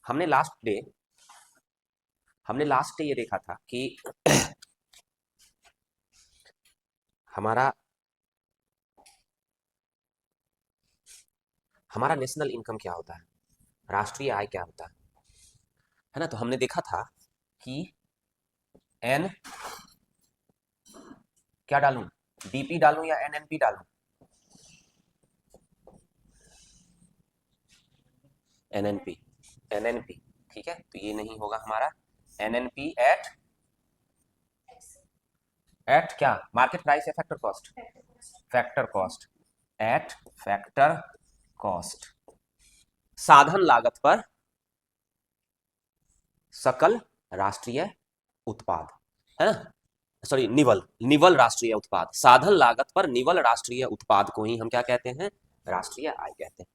हमने last day ये देखा था कि हमारा हमारा नेशनल इनकम क्या होता है, राष्ट्रीय आय क्या होता है ना। तो हमने देखा था कि एन क्या डालूं, डीपी डालूं या एनएनपी डालूं। एनएनपी, एनएनपी, ठीक है। तो ये नहीं होगा हमारा एनएनपी एट क्या, मार्केट प्राइस या factor cost, factor cost, eight factor cost, साधन लागत पर सकल राष्ट्रीय उत्पाद, है ना। सॉरी, निवल निवल राष्ट्रीय उत्पाद, साधन लागत पर निवल राष्ट्रीय उत्पाद को ही हम क्या कहते हैं, राष्ट्रीय आय कहते हैं।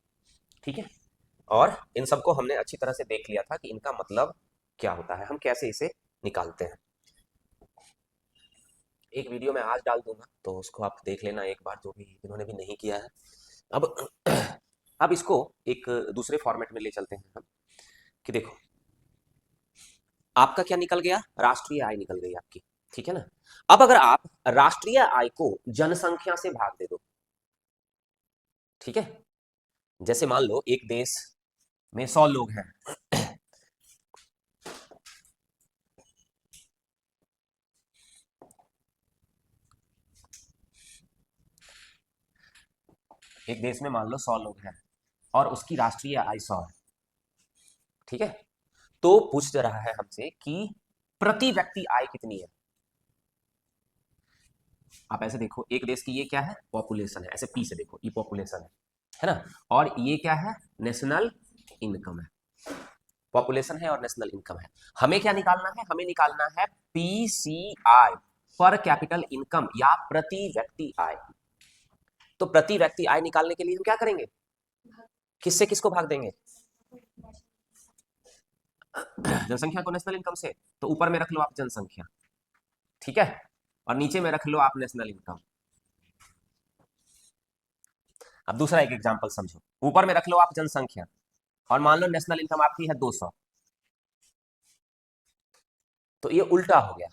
ठीक है। और इन सबको हमने अच्छी तरह से देख लिया था कि इनका मतलब क्या होता है, हम कैसे इसे निकालते हैं। एक वीडियो मैं आज डाल दूंगा, तो उसको आप देख लेना एक बार, जो भी जिन्होंने भी नहीं किया है। अब अब इसको एक दूसरे फॉर्मेट में ले चलते हैं हम, कि देखो आपका क्या निकल गया, राष्ट्रीय आय निकल गई आपकी, ठीक है ना। अब अगर आप राष्ट्रीय आय को जनसंख्या से भाग दे दो, ठीक है। जैसे मान लो एक देश में 100 लोग हैं, एक देश में मान लो 100 लोग हैं और उसकी राष्ट्रीय आय 100 है, ठीक है। तो पूछ रहा है हमसे कि प्रति व्यक्ति आय कितनी है। आप ऐसे देखो, एक देश की ये क्या है, पॉपुलेशन है, ऐसे पी से देखो, ये पॉपुलेशन है ना। और ये क्या है, नेशनल इनकम है। पॉपुलेशन है और नेशनल इनकम है। हमें क्या निकालना है, हमें निकालना है पीसीआई, पर कैपिटल इनकम, या प्रति व्यक्ति आय। तो प्रति व्यक्ति आय निकालने के लिए हम क्या करेंगे, किससे किसको भाग देंगे, जनसंख्या को नेशनल इनकम से। तो ऊपर में रख लो आप जनसंख्या, ठीक है, और नीचे में रख लो आप नेशनल इनकम। अब दूसरा एक एग्जांपल समझो, ऊपर में रख लो आप जनसंख्या और मान लो नेशनल इनकम आपकी है 200। तो ये उल्टा हो गया,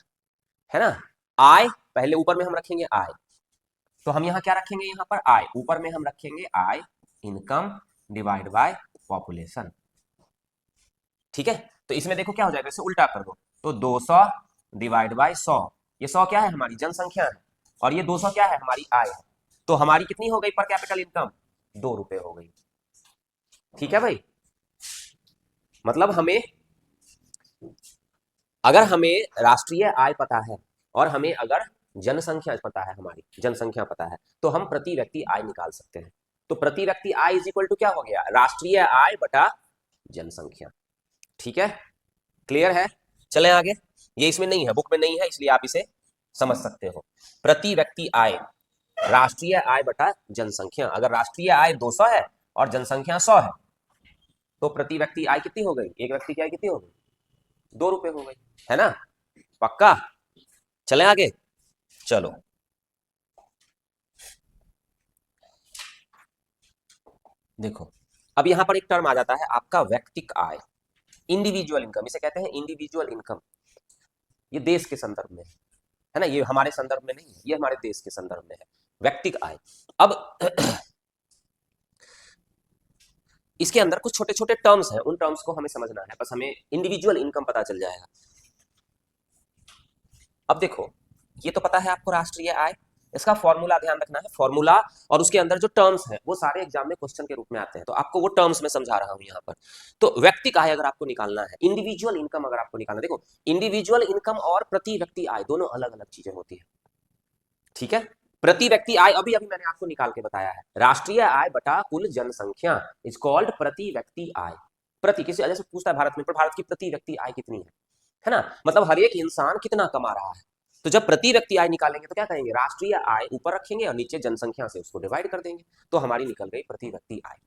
है ना। आय पहले ऊपर में हम रखेंगे आय, तो हम यहाँ क्या रखेंगे, यहाँ पर आय, ऊपर में हम रखेंगे आय इनकम डिवाइड बाय पॉपुलेशन, ठीक है। तो इसमें देखो क्या हो जाएगा, इसे उल्टा कर दो, तो 200 डिवाइड बाय 100, ये 100 क्या है, हमारी जनसंख्या है, और ये 200 क्या है, हमारी आय है। तो हमारी कितनी हो गई पर कैपिटल इनकम, 2 रुपए हो गई, ठीक है भाई। मतलब हमें, अगर हमें राष्ट्रीय आय पता है और हमें अगर जनसंख्या पता है, हमारी जनसंख्या पता है, तो हम प्रति व्यक्ति आय निकाल सकते हैं। तो प्रति व्यक्ति आय इज इक्वल टू क्या हो गया, राष्ट्रीय आय बटा जनसंख्या, ठीक है। क्लियर है, चले आगे। ये इसमें नहीं है, बुक में नहीं है, इसलिए आप इसे समझ सकते हो। प्रति व्यक्ति आय, राष्ट्रीय आय बटा जनसंख्या। अगर राष्ट्रीय आय 200 है और जनसंख्या 100 है, तो प्रति व्यक्ति आय कितनी हो गई, एक व्यक्ति की आय कितनी हो गई, 2 रुपए हो गई, है ना। पक्का, चले आगे। चलो, देखो अब यहां पर एक टर्म आ जाता है आपका व्यक्तिक आय, इंडिविजुअल इनकम, इसे कहते हैं इंडिविजुअल इनकम। ये देश के संदर्भ में है ना, ये हमारे संदर्भ में नहीं है, ये हमारे देश के संदर्भ में है, व्यक्तिक आय। अब इसके अंदर कुछ छोटे छोटे टर्म्स हैं, उन टर्म्स को हमें समझना है, बस हमें इंडिविजुअल इनकम पता चल जाएगा। अब देखो, ये तो पता है आपको राष्ट्रीय आय, इसका फॉर्मूला ध्यान रखना है, फॉर्मूला और उसके अंदर जो टर्म्स हैं वो सारे एग्जाम में क्वेश्चन के रूप में आते हैं, तो आपको वो टर्म्स में समझा रहा हूं यहाँ पर। तो व्यक्तिक आय अगर आपको निकालना है, इंडिविजुअल इनकम अगर आपको निकालना है, देखो इंडिविजुअल इनकम और प्रति व्यक्ति आय दोनों अलग अलग चीजें होती है, ठीक है। प्रति व्यक्ति आय अभी अभी मैंने आपको निकाल के बताया है, राष्ट्रीय आय बटा कुल जनसंख्या इज कॉल्ड प्रति व्यक्ति आय। प्रति, किसी वजह से पूछता है भारत में, पर भारत की प्रति व्यक्ति आय कितनी है ना, मतलब हर एक इंसान कितना कमा रहा है। तो जब प्रति व्यक्ति आय निकालेंगे तो क्या करेंगे, राष्ट्रीय आय ऊपर रखेंगे और नीचे जनसंख्या से उसको डिवाइड कर देंगे, तो हमारी निकल गई प्रति व्यक्ति आय,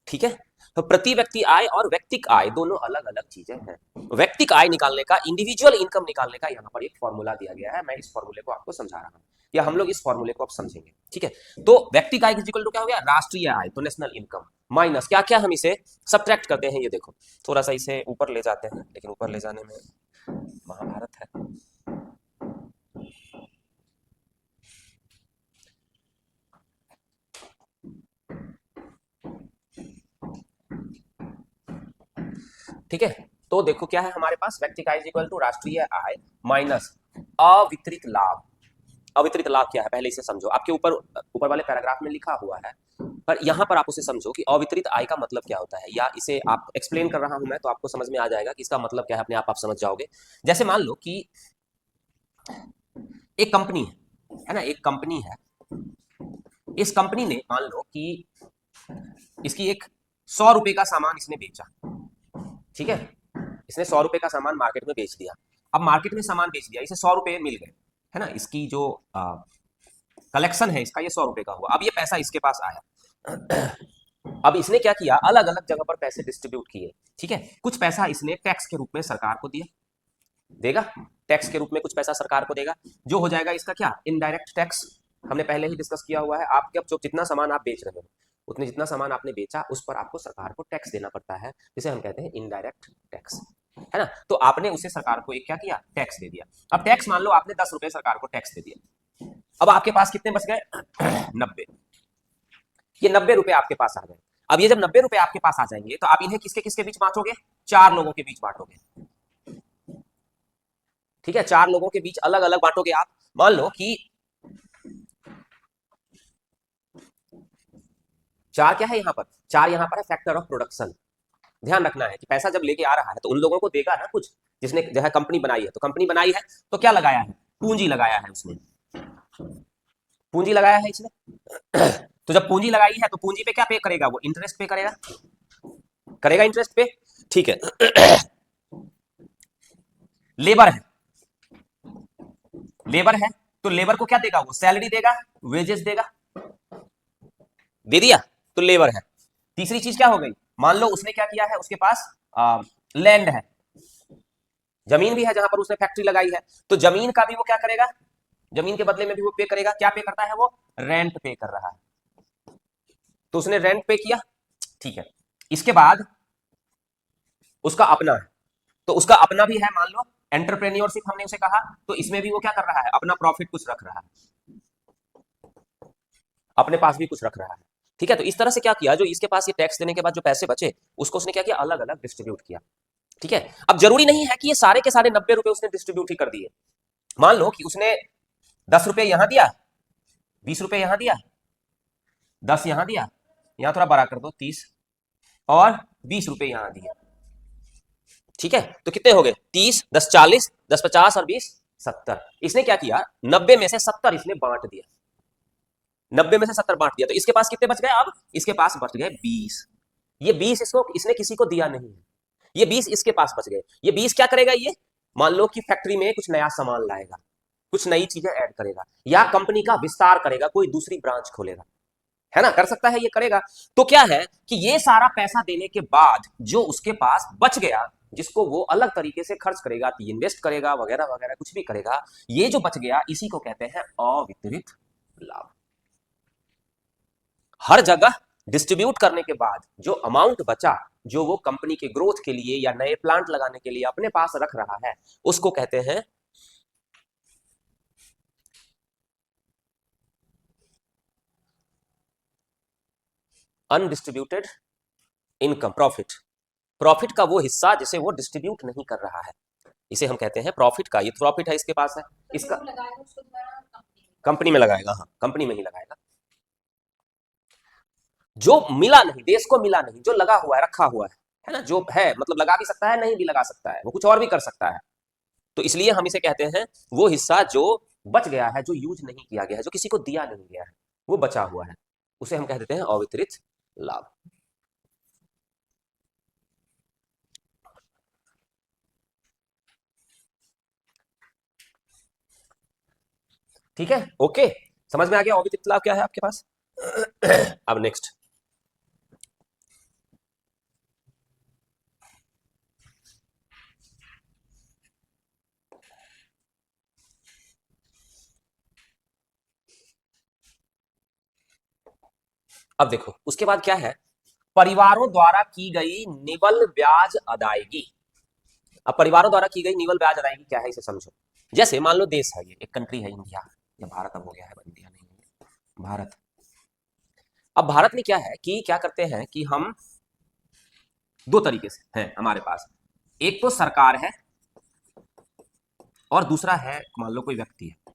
ठीक है। तो प्रति व्यक्ति आय और व्यक्तिक आय दोनों अलग अलग चीजें हैं। व्यक्तिक आय निकालने का, इंडिविजुअल इनकम निकालने का यहाँ पर एक फॉर्मूला दिया गया है, मैं इस फॉर्मूले को आपको समझा रहा हूँ, या हम लोग इस फॉर्मूले को अब समझेंगे, ठीक है। तो व्यक्तिक आय इक्वल टू क्या हो गया, राष्ट्रीय आय, तो नेशनल इनकम, माइनस क्या क्या हम इसे सब्ट्रैक्ट करते हैं, ये देखो थोड़ा सा इसे ऊपर ले जाते हैं, लेकिन ऊपर ले जाने में महाभारत है। ठीक है, तो देखो क्या है हमारे पास, व्यक्ति का इज इक्वल टू राष्ट्रीय आय माइनस अवितरित लाभ। अवितरित लाभ क्या है पहले इसे समझो, आपके ऊपर ऊपर वाले पैराग्राफ में लिखा हुआ है, पर यहां पर आप उसे समझो कि अवितरित आय का मतलब क्या होता है, या इसे आप एक्सप्लेन कर रहा हूं मैं तो आपको समझ में आ जाएगा कि इसका मतलब क्या है, अपने आप समझ जाओगे। जैसे मान लो कि एक कंपनी है ना, एक कंपनी है, इस कंपनी ने मान लो कि इसकी एक 100 रुपए का सामान इसने बेचा, ठीक है, इसने 100 रुपए का सामान मार्केट में बेच दिया। अब मार्केट में सामान बेच दिया, इसे 100 रुपए मिल गए, है ना, इसकी जो कलेक्शन है इसका ये 100 रुपए का हुआ। अब ये पैसा इसके पास आया, अब इसने क्या किया, अलग अलग जगह पर पैसे डिस्ट्रीब्यूट किए, ठीक है, कुछ पैसा इसने टैक्स के रूप में सरकार को दिया, देगा, टैक्स के रूप में कुछ पैसा सरकार को देगा, जो हो जाएगा इसका क्या, इनडायरेक्ट टैक्स। हमने पहले ही डिस्कस किया हुआ है, आपके अब जो जितना सामान आप बेच रहे हो, उतने जितना सामान आपने बेचा उस पर आपको सरकार को टैक्स देना पड़ता है, जिसे हम कहते हैं इनडायरेक्ट टैक्स, है ना। तो आपने उसे सरकार को एक क्या किया, टैक्स दे दिया। अब टैक्स मान लो आपने 10 रुपए सरकार को टैक्स दे दिया, अब आपके पास कितने बच गए 90। ये 90 रुपए आपके पास आ गए। अब ये जब 90 रुपए आपके पास आ जाएंगे तो आप इन्हें किसके किसके बीच बांटोगे, 4 लोगों के बीच बांटोगे, ठीक है, 4 लोगों के बीच अलग अलग बांटोगे आप। मान लो कि 4 क्या है यहाँ पर, 4 यहाँ पर है फैक्टर ऑफ प्रोडक्शन। ध्यान रखना है कि पैसा जब लेके आ रहा है तो उन लोगों को देगा ना कुछ, जिसने जो है कंपनी बनाई है, तो कंपनी बनाई है तो क्या लगाया है, पूंजी लगाया है उसने, पूंजी लगाया है इसने तो जब पूंजी लगाई है तो पूंजी पे क्या पे करेगा, वो इंटरेस्ट पे करेगा, करेगा इंटरेस्ट पे, ठीक है। लेबर है, लेबर है, तो लेबर को क्या देगा, वो सैलरी देगा, वेजेस देगा, दे दिया, तो लेबर है। तीसरी चीज क्या हो गई, मान लो उसने क्या किया है, उसके पास लैंड है, जमीन भी है जहां पर उसने फैक्ट्री लगाई है, तो जमीन का भी वो क्या करेगा, जमीन के बदले में भी वो पे करेगा, क्या पे करता है वो, रेंट पे कर रहा है, तो उसने रेंट पे किया, ठीक है। इसके बाद उसका अपना है, तो उसका अपना भी है, मान लो एंटरप्रेन्योरशिप हमने उसे कहा, तो इसमें भी वो क्या कर रहा है, अपना प्रॉफिट कुछ रख रहा है, अपने पास भी कुछ रख रहा है, ठीक है। तो इस तरह से क्या किया, जो इसके पास ये टैक्स देने के बाद जो पैसे बचे उसको उसने क्या किया, अलग अलग डिस्ट्रीब्यूट किया, ठीक है। अब जरूरी नहीं है कि ये सारे के सारे 90 रुपए उसने डिस्ट्रीब्यूट ही कर दिए, मान लो कि उसने 10 रुपए यहां दिया, 20 रुपए यहां दिया, 10 यहां दिया, यहां थोड़ा बड़ा कर दो 30, और 20 रुपए यहां दिए, ठीक है। तो कितने हो गए, 30, 10 40, 10 50 और 20 70। इसने क्या किया, 90 में से 70 इसने बांट दिया, 90 में से 70 बांट दिया, तो इसके पास कितने बच गए, अब इसके पास बच गए 20। ये 20 इसको इसने किसी को दिया नहीं है, ये 20 इसके पास बच गए। ये 20 क्या करेगा, ये मान लो कि फैक्ट्री में कुछ नया सामान लाएगा, कुछ नई चीजें ऐड करेगा, या कंपनी का विस्तार करेगा, कोई दूसरी ब्रांच खोलेगा, है ना, कर सकता है, ये करेगा। तो क्या है कि ये सारा पैसा देने के बाद जो उसके पास बच गया, जिसको वो अलग तरीके से खर्च करेगा, इन्वेस्ट करेगा, वगैरह वगैरह कुछ भी करेगा, ये जो बच गया इसी को कहते हैं अवितरित लाभ। हर जगह डिस्ट्रीब्यूट करने के बाद जो अमाउंट बचा, जो वो कंपनी के ग्रोथ के लिए या नए प्लांट लगाने के लिए अपने पास रख रहा है, उसको कहते हैं अनडिस्ट्रीब्यूटेड इनकम, प्रॉफिट। प्रॉफिट का वो हिस्सा जिसे वो डिस्ट्रीब्यूट नहीं कर रहा है, इसे हम कहते हैं प्रॉफिट का। ये प्रॉफिट है इसके पास है, इसका कंपनी में लगाएगा, हाँ कंपनी में ही लगाएगा। जो मिला नहीं, देश को मिला नहीं, जो लगा हुआ है, रखा हुआ है ना, जो है मतलब लगा भी सकता है, नहीं भी लगा सकता है, वो कुछ और भी कर सकता है, तो इसलिए हम इसे कहते हैं वो हिस्सा जो बच गया है, जो यूज नहीं किया गया है, जो किसी को दिया नहीं गया है, वो बचा हुआ है, उसे हम कह देते हैं अवितरित लाभ। ठीक है, ओके, समझ में आ गया अवितरित लाभ क्या है आपके पास। अब नेक्स्ट, अब देखो उसके बाद क्या है, परिवारों द्वारा की गई निवल ब्याज अदायगी। अब परिवारों द्वारा की गई निवल ब्याज अदायगी क्या है इसे समझो। जैसे मान लो देश है, ये एक कंट्री है इंडिया, या भारत अब हो गया है, इंडिया नहीं है, भारत। अब भारत में क्या है कि क्या करते हैं कि हम दो तरीके से हैं हमारे पास, एक तो सरकार है और दूसरा है मान लो कोई व्यक्ति है।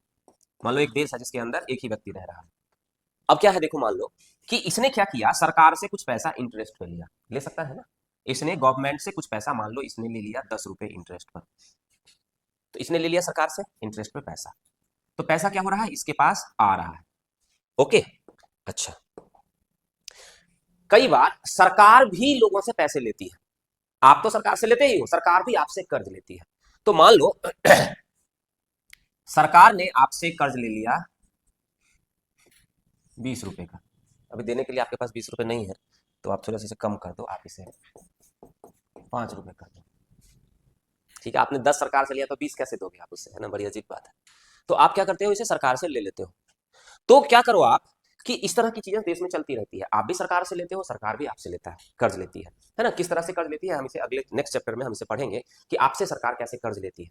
मान लो एक देश है जिसके अंदर एक ही व्यक्ति रह रहा है। अब क्या है देखो, मान लो कि इसने क्या किया, सरकार से कुछ पैसा इंटरेस्ट पे लिया, ले सकता है ना, इसने गवर्नमेंट से कुछ पैसा, मान लो इसने ले लिया 10 रुपए इंटरेस्ट पर, तो इसने ले लिया सरकार से इंटरेस्ट पे पैसा, तो पैसा क्या हो रहा है, इसके पास आ रहा है। ओके, अच्छा, कई बार सरकार भी लोगों से पैसे लेती है। आप तो सरकार से लेते ही हो, सरकार भी आपसे कर्ज लेती है। तो मान लो सरकार ने आपसे कर्ज ले लिया 20 रुपए का, अभी देने के लिए आपके पास 20 रुपए नहीं है, तो आप थोड़ा सा इसे कम कर दो, आप इसे 5 रुपए कर दो। ठीक है, आपने 10 सरकार से लिया तो 20 कैसे दोगे आप उससे, है ना, बड़ी अजीब बात है। तो आप क्या करते हो, इसे सरकार से ले लेते हो। तो क्या करो आप कि इस तरह की चीजें देश में चलती रहती है, आप भी सरकार से लेते हो, सरकार भी आपसे लेता है, कर्ज लेती है ना। किस तरह से कर्ज लेती है हम इसे अगले नेक्स्ट चैप्टर में हम इसे पढ़ेंगे कि आपसे सरकार कैसे कर्ज लेती है।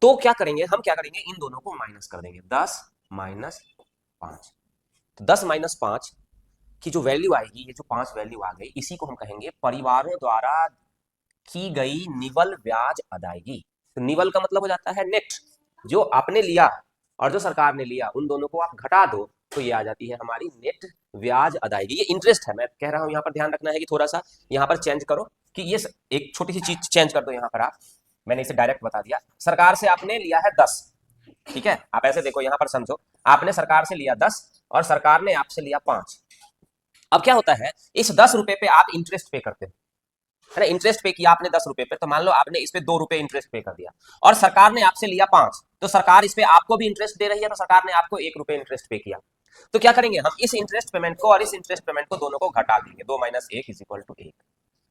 तो क्या करेंगे हम, क्या करेंगे, इन दोनों को माइनस कर देंगे, 10 माइनस 5। तो 10 माइनस 5 की जो वैल्यू आएगी, ये जो 5 वैल्यू आ गई, इसी को हम कहेंगे परिवारों द्वारा की गई निवल ब्याज अदायगी। तो निवल का मतलब हो जाता है नेट, जो आपने लिया और जो सरकार ने लिया, उन दोनों को आप घटा दो तो ये आ जाती है हमारी नेट ब्याज अदायगी। ये इंटरेस्ट है, मैं कह रहा हूं यहाँ पर ध्यान रखना है कि थोड़ा सा यहाँ पर चेंज करो, कि ये एक छोटी सी चीज चेंज कर दो यहाँ पर आप, मैंने इसे डायरेक्ट बता दिया, सरकार से आपने लिया है 10, ठीक है, आप ऐसे देखो यहाँ पर समझो, आपने सरकार से लिया 10 और सरकार ने आपसे लिया 5। अब क्या होता है, इस 10 रुपए पे आप इंटरेस्ट पे करते हो, है ना, इंटरेस्ट पे किया आपने 10 रुपए पे, तो मान लो आपने इस पे 2 रुपए इंटरेस्ट पे कर दिया और सरकार ने आपसे लिया 5, तो सरकार इस पे आपको भी इंटरेस्ट दे रही है, तो सरकार ने आपको 1 रुपए इंटरेस्ट पे किया। तो क्या करेंगे हम, इस इंटरेस्ट पेमेंट को और इस इंटरेस्ट पेमेंट को दोनों को घटा देंगे, 2 माइनस 1 इज इक्वल टू 1।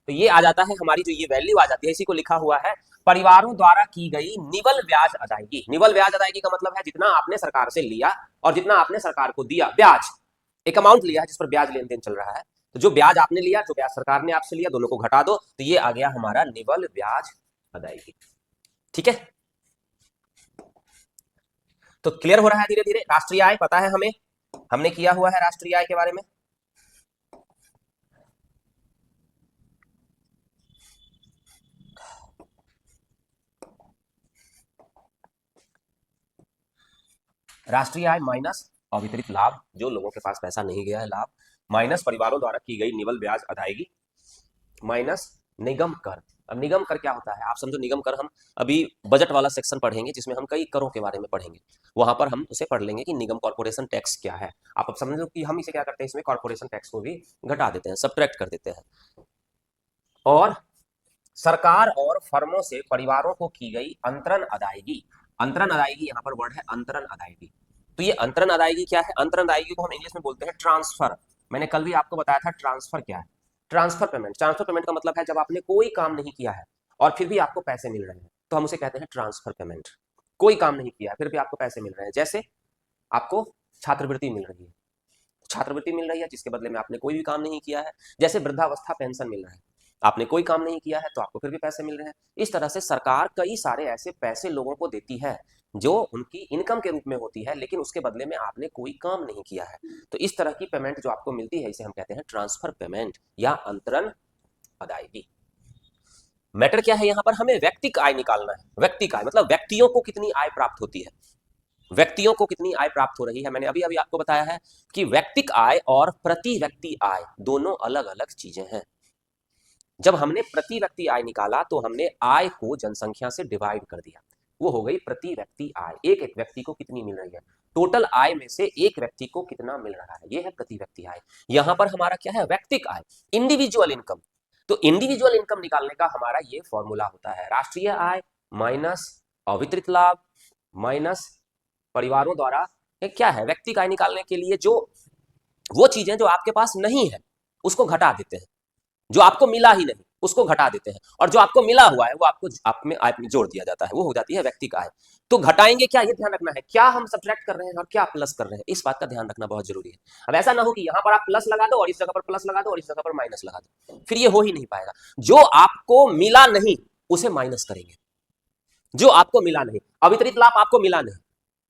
तो ये आ जाता है हमारी जो ये वैल्यू आ जाती है, इसी को लिखा हुआ है परिवारों द्वारा की गई निवल ब्याज अदायगी। निवल ब्याज अदायगी का मतलब है जितना आपने सरकार से लिया और जितना आपने सरकार को दिया, ब्याज, एक अमाउंट लिया है जिस पर ब्याज लेन देन चल रहा है, तो जो ब्याज आपने लिया, जो ब्याज सरकार ने आपसे लिया, दोनों को घटा दो, तो ये आ गया हमारा निवल ब्याज अदायगी। ठीक है, तो क्लियर हो रहा है धीरे धीरे। राष्ट्रीय आय पता है हमें, हमने किया हुआ है राष्ट्रीय आय के बारे में। राष्ट्रीय आय माइनस अवितरित लाभ, जो लोगों के पास पैसा नहीं गया है लाभ, माइनस परिवारों द्वारा की गई निवल ब्याज अदायगी, माइनस निगम कर। अब निगम कर क्या होता है आप समझो, निगम कर हम अभी बजट वाला सेक्शन पढ़ेंगे जिसमें हम कई करों के बारे में पढ़ेंगे, वहां पर हम उसे पढ़ लेंगे कि निगम कॉर्पोरेशन टैक्स क्या है। आप अब समझ लो कि हम इसे क्या करते हैं, इसमें कॉर्पोरेशन टैक्स को भी घटा देते हैं, सब्ट्रैक्ट कर देते हैं। और सरकार और फर्मों से परिवारों को की गई अंतरण अदायगी। अंतरण अदायगी, यहाँ पर वर्ड है अंतरण अदायगी। तो ये अंतरण अदायगी क्या है, अंतरण अदायगी को हम इंग्लिश में बोलते हैं ट्रांसफर। मैंने कल भी आपको बताया था ट्रांसफर क्या है, ट्रांसफर पेमेंट। ट्रांसफर पेमेंट का मतलब है जब आपने कोई काम नहीं किया है और फिर भी आपको पैसे मिल रहे हैं, तो हम उसे कहते हैं ट्रांसफर पेमेंट। कोई काम नहीं किया फिर भी आपको पैसे मिल रहे हैं, जैसे आपको छात्रवृत्ति मिल रही है, छात्रवृत्ति मिल रही है जिसके बदले में आपने कोई भी काम नहीं किया है। जैसे वृद्धावस्था पेंशन मिल रहा है, आपने कोई काम नहीं किया है तो आपको फिर भी पैसे मिल रहे हैं। इस तरह से सरकार कई सारे ऐसे पैसे लोगों को देती है जो उनकी इनकम के रूप में होती है, लेकिन उसके बदले में आपने कोई काम नहीं किया है। तो इस तरह की पेमेंट जो आपको मिलती है, इसे हम कहते हैं ट्रांसफर पेमेंट या अंतरण अदायगी। मैटर क्या है, यहां पर हमें व्यक्तिक आय निकालना है। व्यक्तिक आय मतलब व्यक्तियों को कितनी आय प्राप्त होती है, व्यक्तियों को कितनी आय प्राप्त हो रही है। मैंने अभी अभी आपको बताया है कि व्यक्तिक आय और प्रति व्यक्ति आय दोनों अलग अलग चीजें हैं। जब हमने प्रति व्यक्ति आय निकाला तो हमने आय को जनसंख्या से डिवाइड कर दिया, वो हो गई प्रति व्यक्ति आय। एक एक व्यक्ति को कितनी मिल रही है, टोटल आय में से एक व्यक्ति को कितना मिल रहा है, ये है प्रति व्यक्ति आय। यहां पर हमारा क्या है, व्यक्तिक आय, इंडिविजुअल इनकम। तो इंडिविजुअल इनकम निकालने का हमारा ये फॉर्मूला होता है, राष्ट्रीय आय माइनस अवितरित लाभ माइनस परिवारों द्वारा, क्या है, व्यक्तिक आय निकालने के लिए जो वो चीजें जो आपके पास नहीं है उसको घटा देते हैं, जो आपको मिला ही नहीं उसको घटा देते हैं, और जो आपको मिला हुआ है वो आपको आप में आय में जोड़ दिया जाता है, वो हो जाती है व्यक्तिक आय। तो घटाएंगे क्या, ये ध्यान रखना है, क्या हम सब्ट्रैक्ट कर रहे हैं और क्या प्लस कर रहे हैं, इस बात का ध्यान रखना बहुत जरूरी है। अब ऐसा ना हो कि यहाँ पर आप प्लस लगा दो और इस जगह पर प्लस लगा दो और इस जगह पर माइनस लगा दो, फिर ये हो ही नहीं पाएगा। जो आपको मिला नहीं उसे माइनस करेंगे, जो आपको मिला नहीं, अवितरित लाभ आपको मिला नहीं,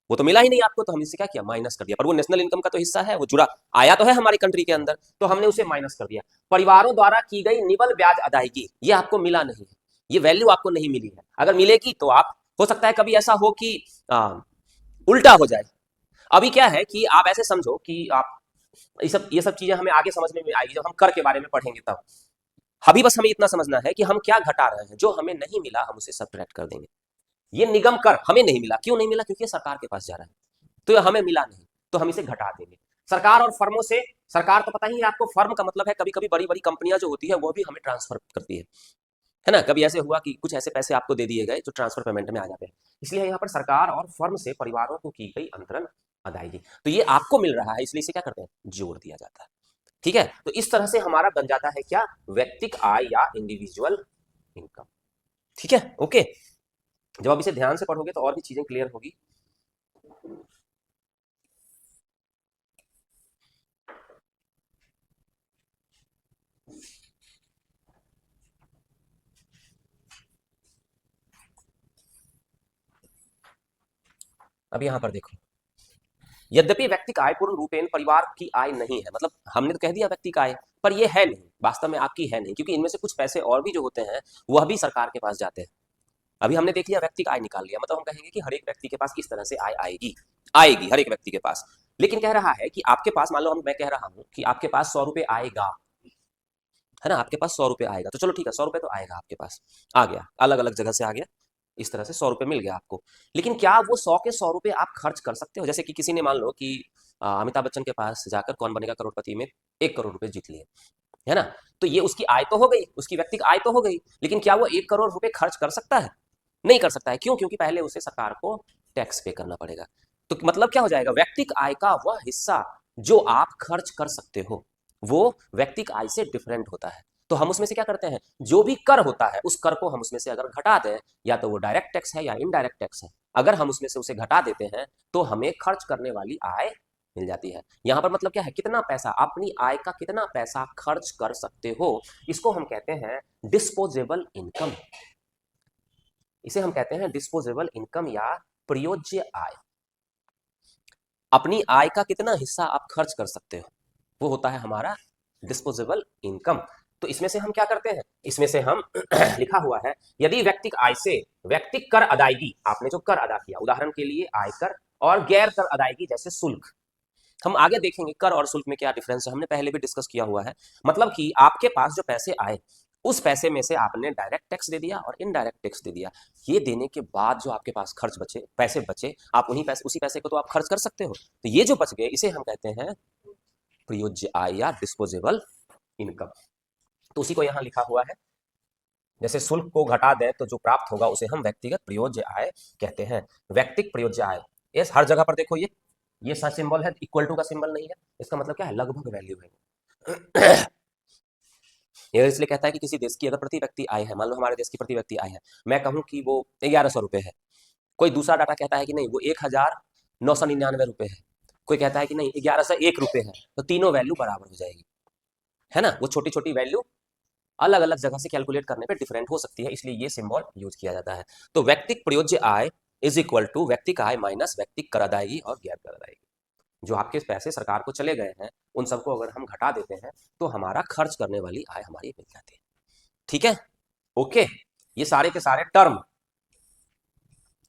वो तो मिला ही नहीं आपको, तो हमने इससे क्या किया, माइनस कर दिया। पर वो नेशनल इनकम का तो हिस्सा है, वो जुड़ा आया तो है हमारी कंट्री के अंदर, तो हमने उसे माइनस कर दिया। परिवारों द्वारा की गई निवल ब्याज अदायगी, ये आपको मिला नहीं है, ये वैल्यू आपको नहीं मिली है। अगर मिलेगी तो आप, हो सकता है कभी ऐसा हो कि उल्टा हो जाए। अभी क्या है कि आप ऐसे समझो कि आप, ये सब चीजें हमें आगे समझ में आएगी जब हम कर के बारे में पढ़ेंगे तब। अभी बस हमें इतना समझना है कि हम क्या घटा रहे हैं, जो हमें नहीं मिला हम उसे सब्ट्रैक्ट कर देंगे। ये निगम कर हमें नहीं मिला, क्यों नहीं मिला, क्योंकि ये सरकार के पास जा रहा है, तो ये हमें मिला नहीं, तो हम इसे घटा देंगे। सरकार और फर्मों से, सरकार तो पता ही है आपको, फर्म का मतलब है कभी कभी बड़ी बड़ी कंपनियां जो होती है वो भी हमें ट्रांसफर करती है ना। कभी ऐसे हुआ कि कुछ ऐसे पैसे आपको दे दिए गए जो ट्रांसफर पेमेंट में आ जाते हैं, इसलिए यहाँ पर सरकार और फर्म से परिवारों को की गई अंतरण अदायगी, तो ये आपको मिल रहा है, इसलिए इसे क्या करते हैं, जोड़ दिया जाता है। ठीक है, तो इस तरह से हमारा बन जाता है क्या, व्यक्तिक आय या इंडिविजुअल इनकम। ठीक है, ओके। जब आप इसे ध्यान से पढ़ोगे तो और भी चीजें क्लियर होगी। अब यहां पर देखो, यद्यपि व्यक्तिक आय पूर्ण रूपेण परिवार की आय नहीं है, मतलब हमने तो कह दिया व्यक्तिक आय, पर ये है नहीं, वास्तव में आपकी है नहीं, क्योंकि इनमें से कुछ पैसे और भी जो होते हैं वह भी सरकार के पास जाते हैं। अभी हमने देख लिया व्यक्तिक आय निकाल लिया, मतलब हम कहेंगे कि हर एक व्यक्ति के पास इस तरह से आय आएगी, आएगी हर एक व्यक्ति के पास। लेकिन कह रहा है कि आपके पास, मान लो मैं कह रहा हूं कि आपके पास 100 रुपए आएगा, है ना, आपके पास 100 रुपए आएगा, तो चलो ठीक है, 100 रुपए तो आएगा आपके पास, आ गया, अलग अलग जगह से आ गया, इस तरह से 100 रुपए मिल गया आपको। लेकिन क्या वो 100 के 100 रुपए आप खर्च कर सकते हो? जैसे कि किसी ने मान लो कि अमिताभ बच्चन के पास जाकर कौन बनेगा करोड़पति में 1 करोड़ रुपए जीत लिए, है ना, तो ये उसकी आय तो हो गई, उसकी व्यक्तिगत आय तो हो गई, लेकिन क्या वो 1 करोड़ रुपए खर्च कर सकता है? नहीं कर सकता है। क्यों? क्योंकि पहले उसे सरकार को टैक्स पे करना पड़ेगा। तो मतलब क्या हो जाएगा, व्यक्तिगत आय का वह हिस्सा जो आप खर्च कर सकते हो वो व्यक्तिगत आय से डिफरेंट होता है। तो हम उसमें से क्या करते हैं, जो भी कर होता है उस कर को हम उसमें से अगर घटा दें, या तो वो डायरेक्ट टैक्स है या इनडायरेक्ट टैक्स है, अगर हम उसमें से उसे घटा देते हैं तो हमें खर्च करने वाली आय मिल जाती है। यहां पर मतलब क्या है, कितना पैसा, अपनी आय का कितना पैसा खर्च कर सकते हो, इसको हम कहते हैं डिस्पोजेबल इनकम। इसे हम कहते हैं डिस्पोजेबल इनकम या प्रयोज्य आय। अपनी आय का कितना हिस्सा आप खर्च कर सकते हो, वो होता है हमारा डिस्पोजेबल इनकम। तो इसमें से हम क्या करते हैं, इसमें से हम लिखा हुआ है, यदि व्यक्तिक आय से व्यक्तिक कर अदायगी, आपने जो कर अदा किया, उदाहरण के लिए आयकर, और गैर कर अदायगी जैसे शुल्क, हम आगे देखेंगे कर और शुल्क में क्या डिफरेंस है, हमने पहले भी डिस्कस किया हुआ है। मतलब कि आपके पास जो पैसे आए, उस पैसे में से आपने डायरेक्ट टैक्स दे दिया और इनडायरेक्ट टैक्स दे दिया, ये देने के बाद जो आपके पास खर्च बचे, पैसे बचे, आप उन्हीं पैसे, उसी पैसे को तो आप खर्च कर सकते हो, तो ये जो बच गए इसे हम कहते हैं प्रयोज्य आय या डिस्पोजेबल इनकम। तो उसी को यहाँ लिखा हुआ है, जैसे शुल्क को घटा दें तो जो प्राप्त होगा उसे हम व्यक्तिगत प्रयोज्य आय कहते हैं। व्यक्तिगत प्रयोज्य आय, ये हर जगह पर देखो, ये सच सिंबल है, इक्वल टू का सिंबल नहीं है, इसका मतलब क्या है, लगभग वैल्यू है। ये इसलिए कहता है कि किसी देश की अगर प्रति व्यक्ति आय है, मान लो हमारे देश की प्रति व्यक्ति आय है, मैं कहूं कि वो 1100 रुपए है, कोई दूसरा डाटा कहता है कि नहीं वो 1999 रुपए है, कोई कहता है कि नहीं 1101 रुपए है, तो तीनों वैल्यू बराबर हो जाएगी, है ना। वो छोटी छोटी वैल्यू अलग अलग जगह से कैलकुलेट करने पे डिफरेंट हो सकती है, इसलिए ये सिंबल यूज किया जाता है। तो व्यक्तिक प्रयोज्य आय इज इक्वल टू व्यक्तिक आय माइनस व्यक्तिक कर अदायगी और गैर कर अदायगी। जो आपके पैसे सरकार को चले गए हैं उन सबको अगर हम घटा देते हैं तो हमारा खर्च करने वाली आय हमारी मिल जाती है। ठीक है, ओके। ये सारे के सारे टर्म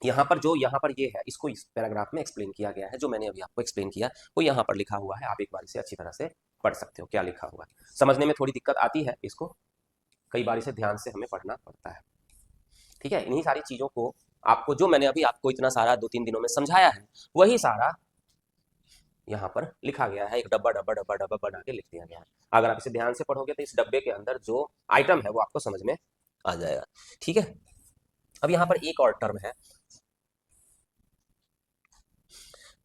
यहाँ पर, जो यहाँ पर ये है, इसको इस पैराग्राफ में एक्सप्लेन किया गया है, जो मैंने अभी आपको एक्सप्लेन किया वो यहाँ पर लिखा हुआ है, आप एक बार इसे अच्छी तरह से पढ़ सकते हो क्या लिखा हुआ है। समझने में थोड़ी दिक्कत आती है, इसको कई बार इसे ध्यान से हमें पढ़ना पड़ता है। ठीक है, इन्हीं सारी चीजों को आपको, जो मैंने अभी आपको इतना सारा 2-3 दिनों में समझाया है, वही सारा यहाँ पर लिखा गया है, एक डब्बा डब्बा डब्बा डब्बा बना के लिख दिया गया है। अगर आप इसे ध्यान से पढ़ोगे तो इस डब्बे के अंदर जो आइटम है वो आपको समझ में आ जाएगा। ठीक है, अब यहाँ पर एक और टर्म है,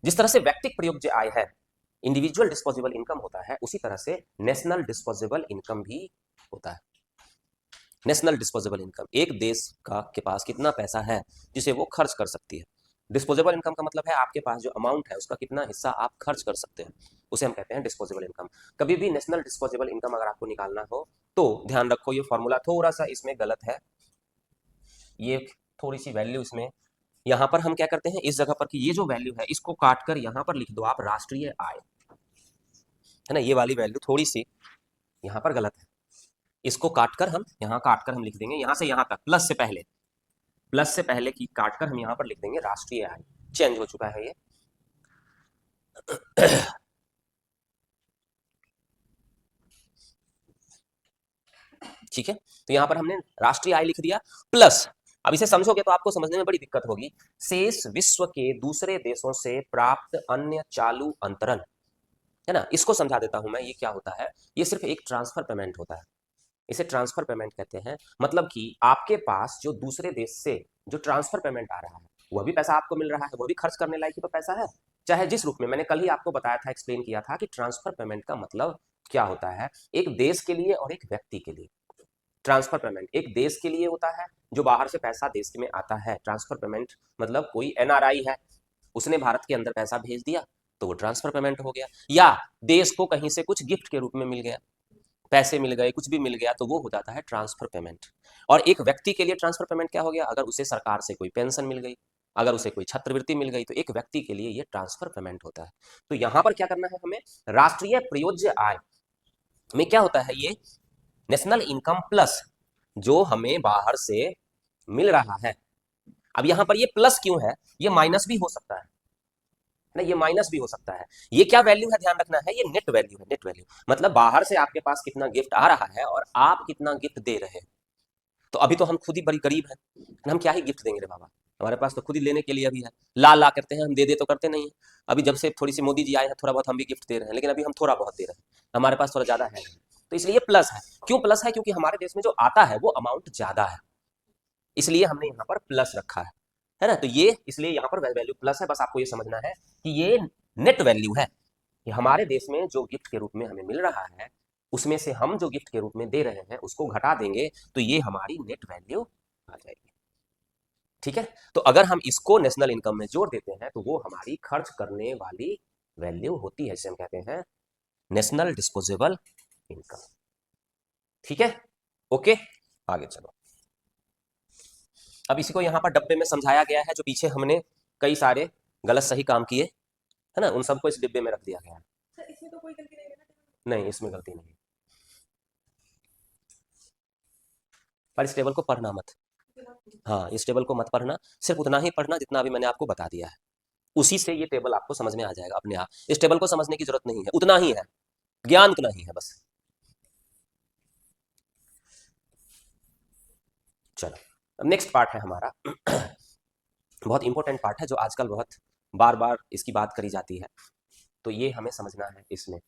जिस तरह से व्यक्तिगत प्रयोज्य आय है, इंडिविजुअल डिस्पोजेबल इनकम होता है, उसी तरह से नेशनल डिस्पोजेबल इनकम भी होता है। नेशनल डिस्पोजेबल इनकम, एक देश का के पास कितना पैसा है जिसे वो खर्च कर सकती है। डिस्पोजेबल इनकम का मतलब है आपके पास जो अमाउंट है उसका कितना हिस्सा आप खर्च कर सकते हैं, उसे हम कहते हैं डिस्पोजेबल इनकम। कभी भी नेशनल डिस्पोजेबल इनकम अगर आपको निकालना हो तो ध्यान रखो ये फॉर्मूला थोड़ा सा इसमें गलत है, ये थोड़ी सी वैल्यू इसमें, यहाँ पर हम क्या करते हैं इस जगह पर कि ये जो वैल्यू है इसको काट कर यहाँ पर लिख दो आप राष्ट्रीय आय, है ना, ये वाली वैल्यू थोड़ी सी यहाँ पर गलत है, इसको काटकर हम यहाँ काटकर हम लिख देंगे यहाँ से यहाँ तक प्लस से पहले की काटकर हम यहाँ पर लिख देंगे राष्ट्रीय आय, चेंज हो चुका है ये। ठीक है, तो यहाँ पर हमने राष्ट्रीय आय लिख दिया प्लस, अब इसे समझोगे तो आपको समझने में बड़ी दिक्कत होगी, शेष विश्व के दूसरे देशों से प्राप्त अन्य चालू अंतरण, है ना, इसको समझा देता हूं मैं, ये क्या होता है, ये सिर्फ एक ट्रांसफर पेमेंट होता है, इसे ट्रांसफर पेमेंट कहते हैं। मतलब कि आपके पास जो दूसरे देश से जो ट्रांसफर पेमेंट आ रहा है वह भी पैसा आपको मिल रहा है, वह भी खर्च करने लायक ही तो पैसा है, चाहे जिस रूप में, मैंने कल ही आपको बताया था, एक्सप्लेन किया था कि ट्रांसफर पेमेंट का मतलब क्या होता है, एक देश के लिए और एक व्यक्ति के लिए। ट्रांसफर पेमेंट एक देश के लिए होता है जो बाहर से पैसा देश में आता है, ट्रांसफर पेमेंट मतलब कोई एनआरआई है उसने भारत के अंदर पैसा भेज दिया तो वो ट्रांसफर पेमेंट हो गया, या देश को कहीं से कुछ गिफ्ट के रूप में मिल गया, पैसे मिल गए, कुछ भी मिल गया, तो वो हो जाता है ट्रांसफर पेमेंट। और एक व्यक्ति के लिए ट्रांसफर पेमेंट क्या हो गया, अगर उसे सरकार से कोई पेंशन मिल गई, अगर उसे कोई छात्रवृत्ति मिल गई, तो एक व्यक्ति के लिए ये ट्रांसफर पेमेंट होता है। तो यहां पर क्या करना है हमें, राष्ट्रीय प्रयोज्य आय में क्या होता है, ये नेशनल इनकम प्लस जो हमें बाहर से मिल रहा है। अब यहां पर ये प्लस क्यों है, ये माइनस भी हो सकता है ना, ये माइनस भी हो सकता है, ये क्या वैल्यू है ध्यान रखना है, ये नेट वैल्यू है, नेट वैल्यू मतलब बाहर से आपके पास कितना गिफ्ट आ रहा है और आप कितना गिफ्ट दे रहे हैं। तो अभी तो हम खुद ही बड़ी गरीब हैं, हम क्या ही गिफ्ट देंगे रे बाबा, हमारे पास तो खुद ही लेने के लिए अभी है, ला ला करते हैं हम, दे दे तो करते नहीं है। अभी जब से थोड़ी सी मोदी जी आए हैं थोड़ा बहुत हम भी गिफ्ट दे रहे हैं, लेकिन अभी हम थोड़ा बहुत दे रहे हैं, हमारे पास थोड़ा ज्यादा है, तो इसलिए प्लस है। क्यों प्लस है, क्योंकि हमारे देश में जो आता है वो अमाउंट ज्यादा है, इसलिए हमने यहाँ पर प्लस रखा है ना, तो ये इसलिए यहाँ पर वैल्यू प्लस है, बस आपको ये समझना है कि ये नेट वैल्यू है कि हमारे देश में जो गिफ्ट के रूप में हमें मिल रहा है उसमें से हम जो गिफ्ट के रूप में दे रहे हैं उसको घटा देंगे तो ये हमारी नेट वैल्यू आ जाएगी। ठीक है, तो अगर हम इसको नेशनल इनकम में जोड़ देते हैं तो वो हमारी खर्च करने वाली वैल्यू होती है, जिसे हम कहते हैं नेशनल डिस्पोजेबल इनकम। ठीक है, ओके, आगे चलो। अब इसी को यहाँ पर डब्बे में समझाया गया है, जो पीछे हमने कई सारे गलत सही काम किए है ना, उन सबको इस डिब्बे में रख दिया गया है। इसमें तो कोई गलती नहीं है ना? नहीं, इसमें गलती नहीं, पर इस टेबल को पढ़ना मत, हाँ इस टेबल को मत पढ़ना, सिर्फ उतना ही पढ़ना जितना अभी मैंने आपको बता दिया है, उसी से ये टेबल आपको समझ में आ जाएगा अपने आप, इस टेबल को समझने की जरूरत नहीं है, उतना ही है, ज्ञान उतना ही है बस। चलो, अब नेक्स्ट पार्ट है हमारा बहुत इंपॉर्टेंट पार्ट है, जो आजकल बहुत बार बार इसकी बात करी जाती है, तो ये हमें समझना है। इसमें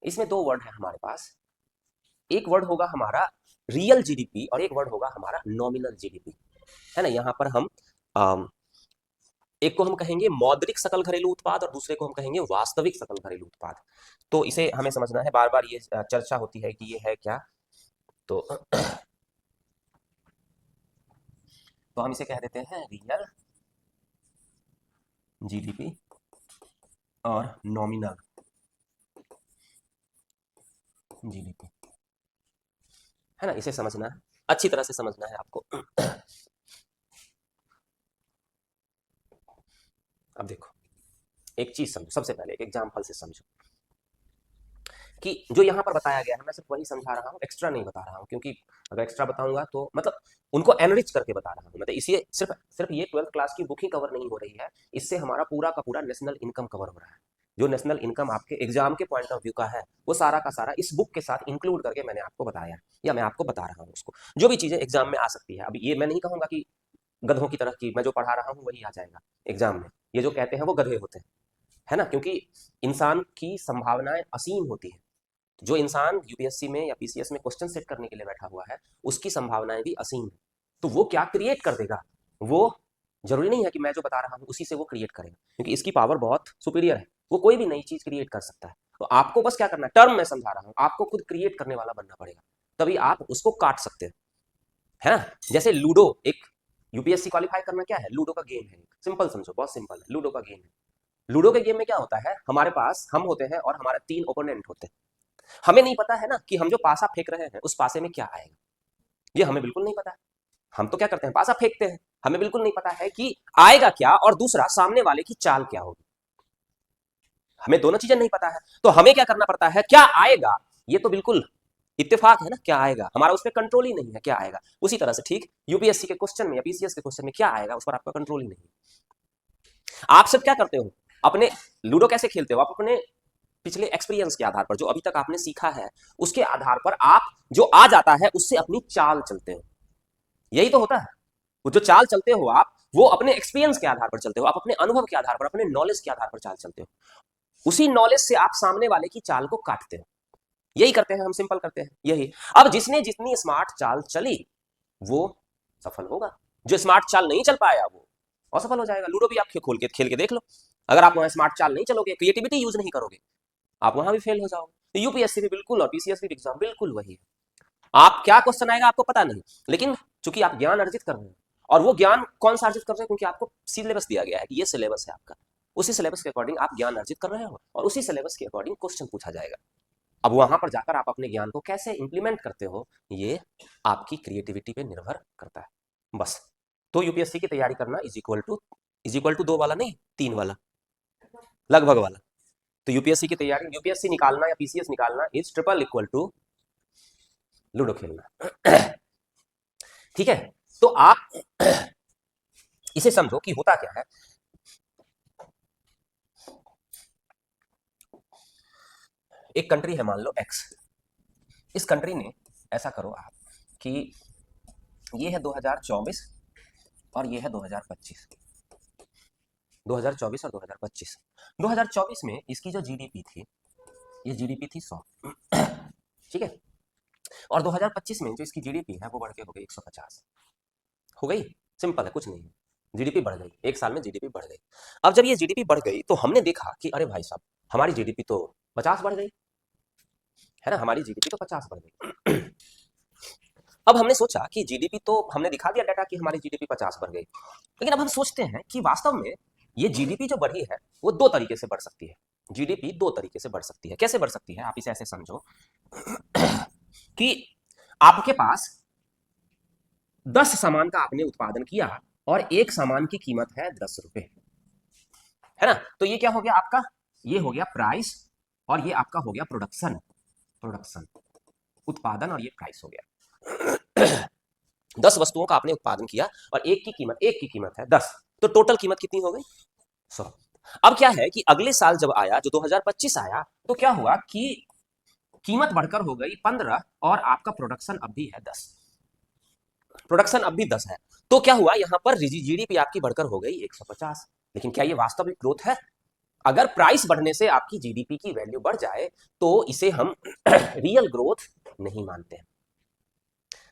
इसमें दो वर्ड है हमारे पास, एक वर्ड होगा हमारा रियल जीडीपी और एक वर्ड होगा हमारा नॉमिनल जीडीपी, है ना। यहाँ पर हम एक को हम कहेंगे मौद्रिक सकल घरेलू उत्पाद और दूसरे को हम कहेंगे वास्तविक सकल घरेलू उत्पाद। तो इसे हमें समझना है, बार बार ये चर्चा होती है कि ये है क्या, तो हम इसे कह देते हैं रियल जीडीपी और नॉमिनल जीडीपी, है ना, इसे समझना है, अच्छी तरह से समझना है आपको। अब देखो एक चीज समझो, सबसे पहले एक एग्जाम्पल से समझो कि जो यहाँ पर बताया गया है मैं सिर्फ वही समझा रहा हूँ, एक्स्ट्रा नहीं बता रहा हूँ, क्योंकि अगर एक्स्ट्रा बताऊंगा तो मतलब उनको एनरिच करके बता रहा हूँ, मतलब इसे सिर्फ सिर्फ ये 12th क्लास की बुक ही कवर नहीं हो रही है, इससे हमारा पूरा का पूरा नेशनल इनकम कवर हो रहा है। जो नेशनल इनकम आपके एग्जाम के पॉइंट ऑफ व्यू का है वो सारा का सारा इस बुक के साथ इंक्लूड करके मैंने आपको बताया, या मैं आपको बता रहा हूँ उसको, जो भी चीजें एग्जाम में आ सकती है। अब ये मैं नहीं कहूंगा कि गधों की तरह की मैं जो पढ़ा रहा हूँ वही आ जाएगा एग्जाम में, ये जो कहते हैं वो गधे होते हैं, है ना, क्योंकि इंसान की संभावनाएं असीम होती है, जो इंसान यूपीएससी में या पीसीएस में क्वेश्चन सेट करने के लिए बैठा हुआ है उसकी संभावनाएं भी असीम है, तो वो क्या क्रिएट कर देगा, वो जरूरी नहीं है कि मैं जो बता रहा हूँ उसी से वो क्रिएट करेगा, क्योंकि इसकी पावर बहुत सुपीरियर है, वो कोई भी नई चीज क्रिएट कर सकता है। तो आपको बस क्या करना है, टर्म में समझा रहा हूँ, आपको खुद क्रिएट करने वाला बनना पड़ेगा, तभी आप उसको काट सकते हैं। है ना। जैसे लूडो, एक यूपीएससी क्वालिफाई करना क्या है, लूडो का गेम है, सिंपल समझो, बहुत सिंपल है, लूडो का गेम है। लूडो के गेम में क्या होता है, हमारे पास हम होते हैं और हमारे 3 ओपोनेंट होते हैं। हमें नहीं पता है ना कि हम जो पासा फेंक रहे हैं उस पासे में क्या आएगा, ये हमें बिल्कुल नहीं पता है। हम तो क्या करते हैं, पासा फेंकते हैं, हमें बिल्कुल नहीं पता है कि आएगा क्या और दूसरा सामने वाले की चाल क्या होगी, हमें दोनों चीजें नहीं पता है। तो हमें क्या करना पड़ता है, क्या आएगा ये तो बिल्कुल इत्तेफाक है ना, क्या आएगा हमारा उस पर कंट्रोल ही नहीं है, क्या आएगा। उसी तरह से ठीक यूपीएससी के क्वेश्चन में या पीसीएस के क्वेश्चन में क्या आएगा उस पर आपका कंट्रोल ही नहीं है। आप सब क्या करते हो, अपने लूडो कैसे खेलते हो, आप अपने पिछले एक्सपीरियंस के आधार पर, जो अभी तक आपने सीखा है उसके आधार पर आप जो आ जाता है उससे अपनी चाल चलते हो, यही तो होता है। वो जो चाल चलते हो आप, वो अपने एक्सपीरियंस के आधार पर चलते हो, आप अपने अनुभव के आधार पर, अपने नॉलेज के आधार पर चाल चलते हो, उसी नॉलेज से आप सामने वाले की चाल को काटते हो। यही करते हैं हम, सिंपल करते हैं यही। अब जिसने जितनी स्मार्ट चाल चली वो सफल होगा, जो स्मार्ट चाल नहीं चल पाया वो असफल हो जाएगा। लूडो भी आप खोल के खेल के देख लो, अगर आप वहां स्मार्ट चाल नहीं चलोगे, क्रिएटिविटी यूज नहीं करोगे, आप वहां भी फेल हो जाओगे। तो यूपीएससी भी बिल्कुल और पीसीएस भी एग्जाम बिल्कुल वही है। आप क्या क्वेश्चन आएगा आपको पता नहीं, लेकिन चूंकि आप ज्ञान अर्जित कर रहे हैं, और वो ज्ञान कौन सा अर्जित कर रहे हैं, क्योंकि आपको सिलेबस दिया गया है कि ये सिलेबस है आपका, उसी सिलेबस के अकॉर्डिंग आप ज्ञान अर्जित कर रहे हो और उसी सिलेबस के अकॉर्डिंग क्वेश्चन पूछा जाएगा। अब वहां पर जाकर आप अपने ज्ञान को कैसे इंप्लीमेंट करते हो ये आपकी क्रिएटिविटी पे निर्भर करता है, बस। तो यूपीएससी की तैयारी करना इज इक्वल टू 2 वाला नहीं, 3 वाला, लगभग वाला। तो यूपीएससी की तैयारी, यूपीएससी निकालना या पीसीएस निकालना is triple equal to ludo खेलना। ठीक है, तो आप इसे समझो कि होता क्या है। एक कंट्री है मान लो एक्स, इस कंट्री ने ऐसा करो आप कि ये है 2024 और ये है 2025, 2024 और 2025। 2024 में इसकी जो जीडीपी थी, ये जीडीपी थी 100, ठीक है, और 2025 में जो इसकी जीडीपी है वो बढ़ के हो गई 150, हो गई, सिंपल है, कुछ नहीं है, जीडीपी बढ़ गई, एक साल में जीडीपी बढ़ गई। अब जब ये जीडीपी बढ़ गई तो हमने देखा कि अरे भाई साहब हमारी जीडीपी तो 50 बढ़ गई, है ना, हमारी जीडीपी तो 50 बढ़ गई। अब हमने सोचा कि जीडीपी तो हमने दिखा दिया डाटा कि हमारी जीडीपी 50 बढ़ गई, लेकिन अब हम सोचते हैं कि वास्तव में ये जीडीपी जो बढ़ी है वो 2 तरीके से बढ़ सकती है। जीडीपी 2 तरीके से बढ़ सकती है। कैसे बढ़ सकती है, आप इसे ऐसे समझो कि आपके पास 10 सामान का आपने उत्पादन किया और एक सामान की कीमत है 10 रुपए, है ना। तो ये क्या हो गया आपका, ये हो गया प्राइस और ये आपका हो गया प्रोडक्शन, प्रोडक्शन उत्पादन, और ये प्राइस हो गया। 10 वस्तुओं का आपने उत्पादन किया और एक की कीमत है 10, तो टोटल कीमत कितनी हो गई, 100। अब क्या है कि अगले साल जब आया, जो 2025 आया, तो क्या हुआ कि कीमत बढ़कर हो गई 15 और आपका प्रोडक्शन अब भी है 10, प्रोडक्शन अब भी 10 है। तो क्या हुआ, यहां पर जीडीपी आपकी बढ़कर हो गई 150। लेकिन क्या ये वास्तविक ग्रोथ है? अगर प्राइस बढ़ने से आपकी जीडीपी की वैल्यू बढ़ जाए तो इसे हम रियल ग्रोथ नहीं मानते हैं।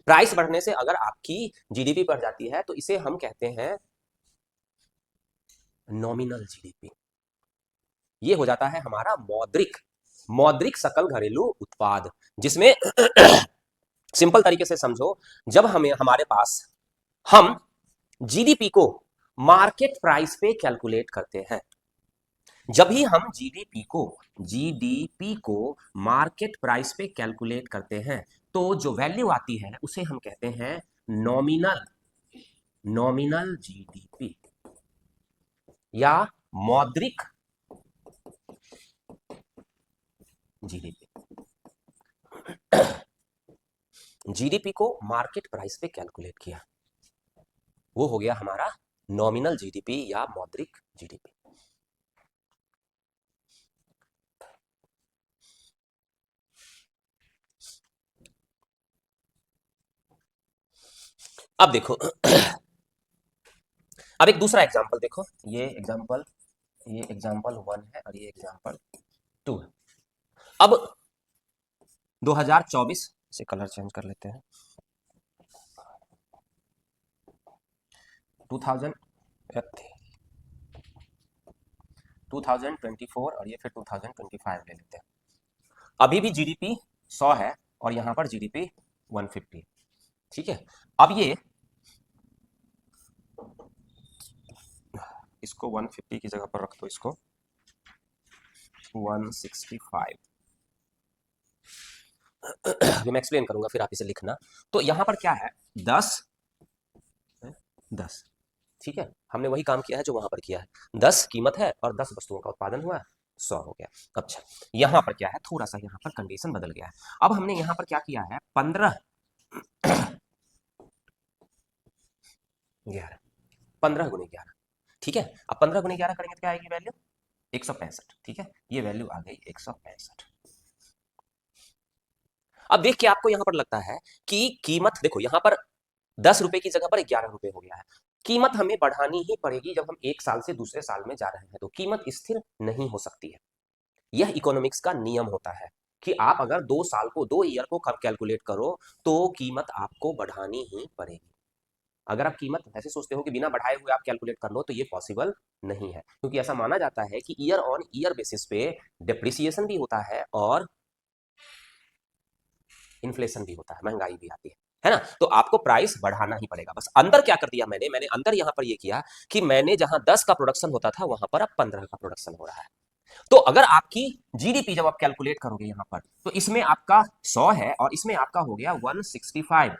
प्राइस बढ़ने से अगर आपकी जीडीपी बढ़ जाती है तो इसे हम कहते हैं नॉमिनल जीडीपी। ये हो जाता है हमारा मौद्रिक, मौद्रिक सकल घरेलू उत्पाद, जिसमें सिंपल तरीके से समझो, जब हमें हमारे पास हम जीडीपी को मार्केट प्राइस पे कैलकुलेट करते हैं, जब भी हम जीडीपी को मार्केट प्राइस पे कैलकुलेट करते हैं तो जो वैल्यू आती है उसे हम कहते हैं नॉमिनल, नॉमिनल जीडीपी या मौद्रिक जीडीपी। जीडीपी को मार्केट प्राइस पे कैलकुलेट किया, वो हो गया हमारा नॉमिनल जीडीपी या मौद्रिक जीडीपी। अब देखो, अब एक दूसरा एग्जांपल देखो, ये एग्जांपल 1 है और ये एग्जांपल 2 है। अब 2024 से कलर चेंज कर लेते हैं, 2024 और ये फिर 2025 ले लेते हैं। अभी भी जीडीपी 100 है और यहां पर जीडीपी 150, ठीक है, अब ये इसको 150 की जगह पर रख दो, इसको 165। अभी मैं एक्सप्लेन करूंगा, फिर आप इसे लिखना। तो यहां पर क्या है, 10 10, ठीक है, हमने वही काम किया है जो वहां पर किया है। 10 कीमत है और 10 वस्तुओं का उत्पादन हुआ है, 100 हो गया। अच्छा, यहां पर क्या है, थोड़ा सा यहां पर कंडीशन बदल गया है। अब हमने यहां पर क्या किया है, 15 11, 15 × 11, ठीक है। अब 15 × 11 करेंगे तो क्या आएगी वैल्यू, 165, ठीक है, ये वैल्यू आ गई 165। अब देख के आपको यहां पर लगता है कि कीमत, देखो यहां पर 10 रुपए की जगह पर 11 रुपए हो गया है। कीमत हमें बढ़ानी ही पड़ेगी जब हम एक साल से दूसरे साल में जा रहे हैं, तो कीमत स्थिर नहीं हो सकती है। यह इकोनॉमिक्स का नियम होता है कि आप अगर 2 साल को, 2 ईयर को कैलकुलेट करो तो कीमत आपको बढ़ानी ही पड़ेगी। अगर आप कीमत ऐसे सोचते हो कि बिना बढ़ाए हुए आप कैलकुलेट कर लो, तो ये पॉसिबल नहीं है, क्योंकि ऐसा माना जाता है कि ईयर ऑन ईयर बेसिस पे डिप्रिसिएशन भी होता है और इन्फ्लेशन भी होता है, महंगाई भी आती है ना। तो आपको प्राइस बढ़ाना ही पड़ेगा। बस अंदर क्या कर दिया मैंने अंदर यहां पर ये किया कि मैंने जहां 10 का प्रोडक्शन होता था वहां पर अब 15 का प्रोडक्शन हो रहा है। तो अगर आपकी जीडीपी जब आप कैलकुलेट करोगे यहां पर, तो इसमें आपका 100 है और इसमें आपका हो गया 165।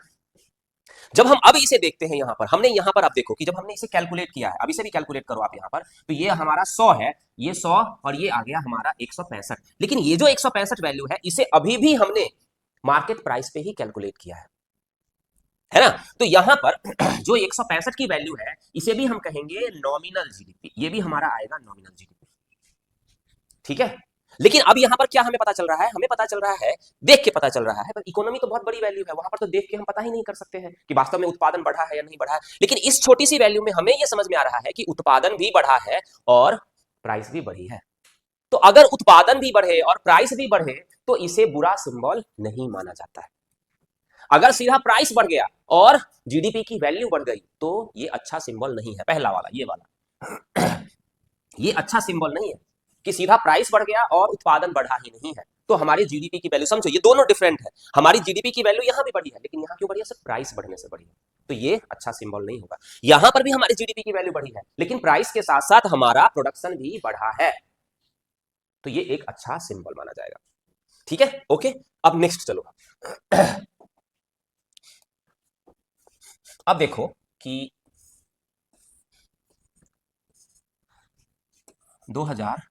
जब हम अब इसे देखते हैं यहां पर, हमने यहां पर आप देखो कि जब हमने इसे कैलकुलेट किया है, अब इसे भी कैलकुलेट करो आप यहां पर, तो ये हमारा 100 है, ये 100 और ये आ गया हमारा 165। लेकिन ये जो 165 वैल्यू है, इसे अभी भी हमने मार्केट प्राइस पे ही कैलकुलेट किया है ना। तो यहां पर जो 165 की वैल्यू है, इसे भी हम कहेंगे नॉमिनल जीडीपी, ये भी हमारा आएगा नॉमिनल जीडीपी, ठीक है। लेकिन अब यहां पर क्या हमें पता चल रहा है, हमें पता चल रहा है, देख के पता चल रहा है, पर इकोनॉमी तो बहुत बड़ी वैल्यू है, वहां पर तो देख के हम पता ही नहीं कर सकते हैं कि वास्तव में उत्पादन बढ़ा है या नहीं बढ़ा है। लेकिन इस छोटी सी वैल्यू में हमें यह समझ में आ रहा है कि उत्पादन भी बढ़ा है और प्राइस भी बढ़ी है। तो अगर उत्पादन भी बढ़े और प्राइस भी बढ़े, तो इसे बुरा सिंबल नहीं माना जाता है। अगर सीधा प्राइस बढ़ गया और जीडीपी की वैल्यू बढ़ गई, तो ये अच्छा सिंबल नहीं है। पहला वाला, ये वाला ये अच्छा सिंबल नहीं है कि सीधा प्राइस बढ़ गया और उत्पादन बढ़ा ही नहीं है। तो हमारी जीडीपी की वैल्यू, समझो ये दोनों डिफरेंट है। हमारी जीडीपी की वैल्यू यहां भी बढ़ी है, लेकिन यहां क्यों बढ़ी है, सिर्फ प्राइस बढ़ने से बढ़ी है। तो ये अच्छा सिंबल नहीं होगा। यहां पर भी हमारी जीडीपी की वैल्यू बढ़ी है, लेकिन प्राइस के साथ साथ हमारा प्रोडक्शन भी बढ़ा है, तो ये एक अच्छा सिंबल माना जाएगा, ठीक है। ओके, अब नेक्स्ट चलो। अब देखो कि 2000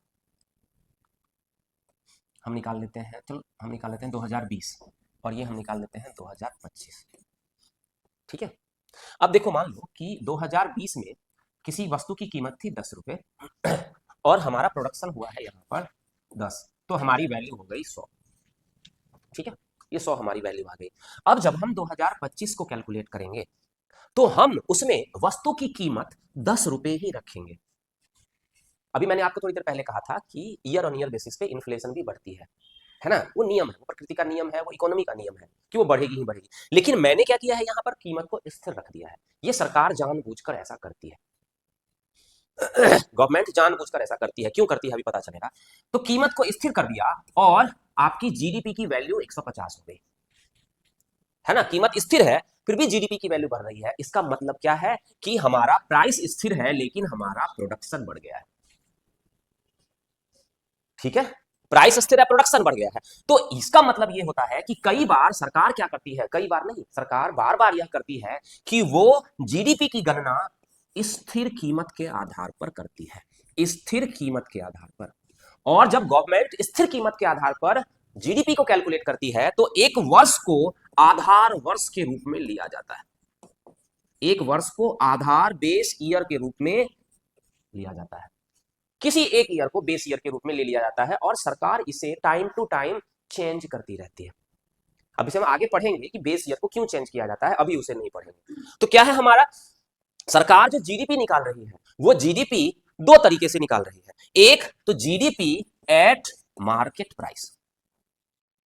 हम निकाल लेते हैं, चलो हम निकाल लेते हैं 2020, और ये हम निकाल लेते हैं 2025, ठीक है। अब देखो, मान लो कि 2020 में किसी वस्तु की कीमत थी 10 रुपए और हमारा प्रोडक्शन हुआ है यहाँ पर 10, तो हमारी वैल्यू हो गई 100, ठीक है। ये 100 हमारी वैल्यू आ गई। अब जब हम 2025 को कैलकुलेट करेंगे, तो हम उसमें वस्तु की कीमत 10 रुपए ही रखेंगे। अभी मैंने आपको थोड़ी देर पहले कहा था कि ईयर ऑन ईयर बेसिस पे इन्फ्लेशन भी बढ़ती है ना। वो नियम है, वो प्रकृति का नियम है, वो इकोनॉमी का नियम है कि वो बढ़ेगी ही बढ़ेगी। लेकिन मैंने क्या किया है, यहाँ पर कीमत को स्थिर रख दिया है। ये सरकार जानबूझकर ऐसा करती है, गवर्नमेंट जानबूझकर ऐसा करती है। क्यों करती है अभी पता चलेगा। तो कीमत को स्थिर कर दिया और आपकी जीडीपी की वैल्यू 150 हो गई, है ना। कीमत स्थिर है, फिर भी जीडीपी की वैल्यू बढ़ रही है। इसका मतलब क्या है कि हमारा प्राइस स्थिर है, लेकिन हमारा प्रोडक्शन बढ़ गया है, ठीक है। प्राइस स्थिर है, प्रोडक्शन बढ़ गया है। तो इसका मतलब यह होता है कि कई बार सरकार क्या करती है, कई बार नहीं, सरकार बार बार यह करती है कि वो जीडीपी की गणना स्थिर कीमत के आधार पर करती है, स्थिर कीमत के आधार पर। और जब गवर्नमेंट स्थिर कीमत के आधार पर जीडीपी को कैलकुलेट करती है, तो एक वर्ष को आधार वर्ष के रूप में लिया जाता है, एक वर्ष को आधार बेस ईयर के रूप में लिया जाता है। किसी एक ईयर को बेस ईयर के रूप में ले लिया जाता है और सरकार इसे टाइम टू टाइम चेंज करती रहती है। अब इसे हम आगे पढ़ेंगे कि बेस ईयर को क्यों चेंज किया जाता है, अभी उसे नहीं पढ़ेंगे। तो क्या है हमारा, सरकार जो जीडीपी निकाल रही है, वो जीडीपी दो तरीके से निकाल रही है। एक तो GDP at market price,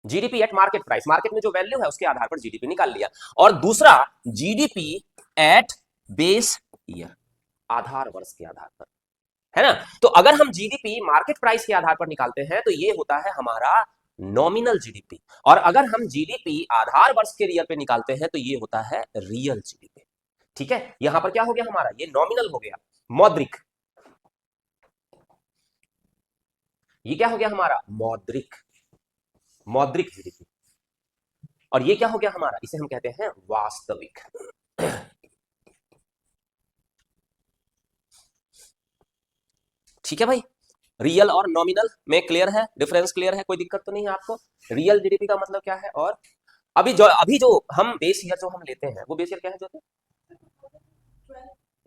GDP at market price, market में जो वैल्यू है उसके आधार पर जीडीपी निकाल लिया। और दूसरा जीडीपी एट बेस ईयर, आधार वर्ष के आधार पर, है ना। तो अगर हम जीडीपी मार्केट प्राइस के आधार पर निकालते हैं, तो ये होता है हमारा नॉमिनल जीडीपी। और अगर हम जीडीपी आधार वर्ष के ईयर पे निकालते हैं तो ये होता है रियल जीडीपी। ठीक है, यहां पर क्या हो गया हमारा, ये नॉमिनल हो गया, मौद्रिक, ये क्या हो गया हमारा, मौद्रिक, मौद्रिक जीडीपी। और ये क्या हो गया हमारा, इसे हम कहते हैं वास्तविक। ठीक है भाई, रियल और नॉमिनल में क्लियर है, डिफरेंस क्लियर है, कोई दिक्कत तो नहीं है आपको। रियल जीडीपी का मतलब क्या है, और अभी जो हम बेस ईयर जो हम लेते हैं वो बेस ईयर क्या है, जो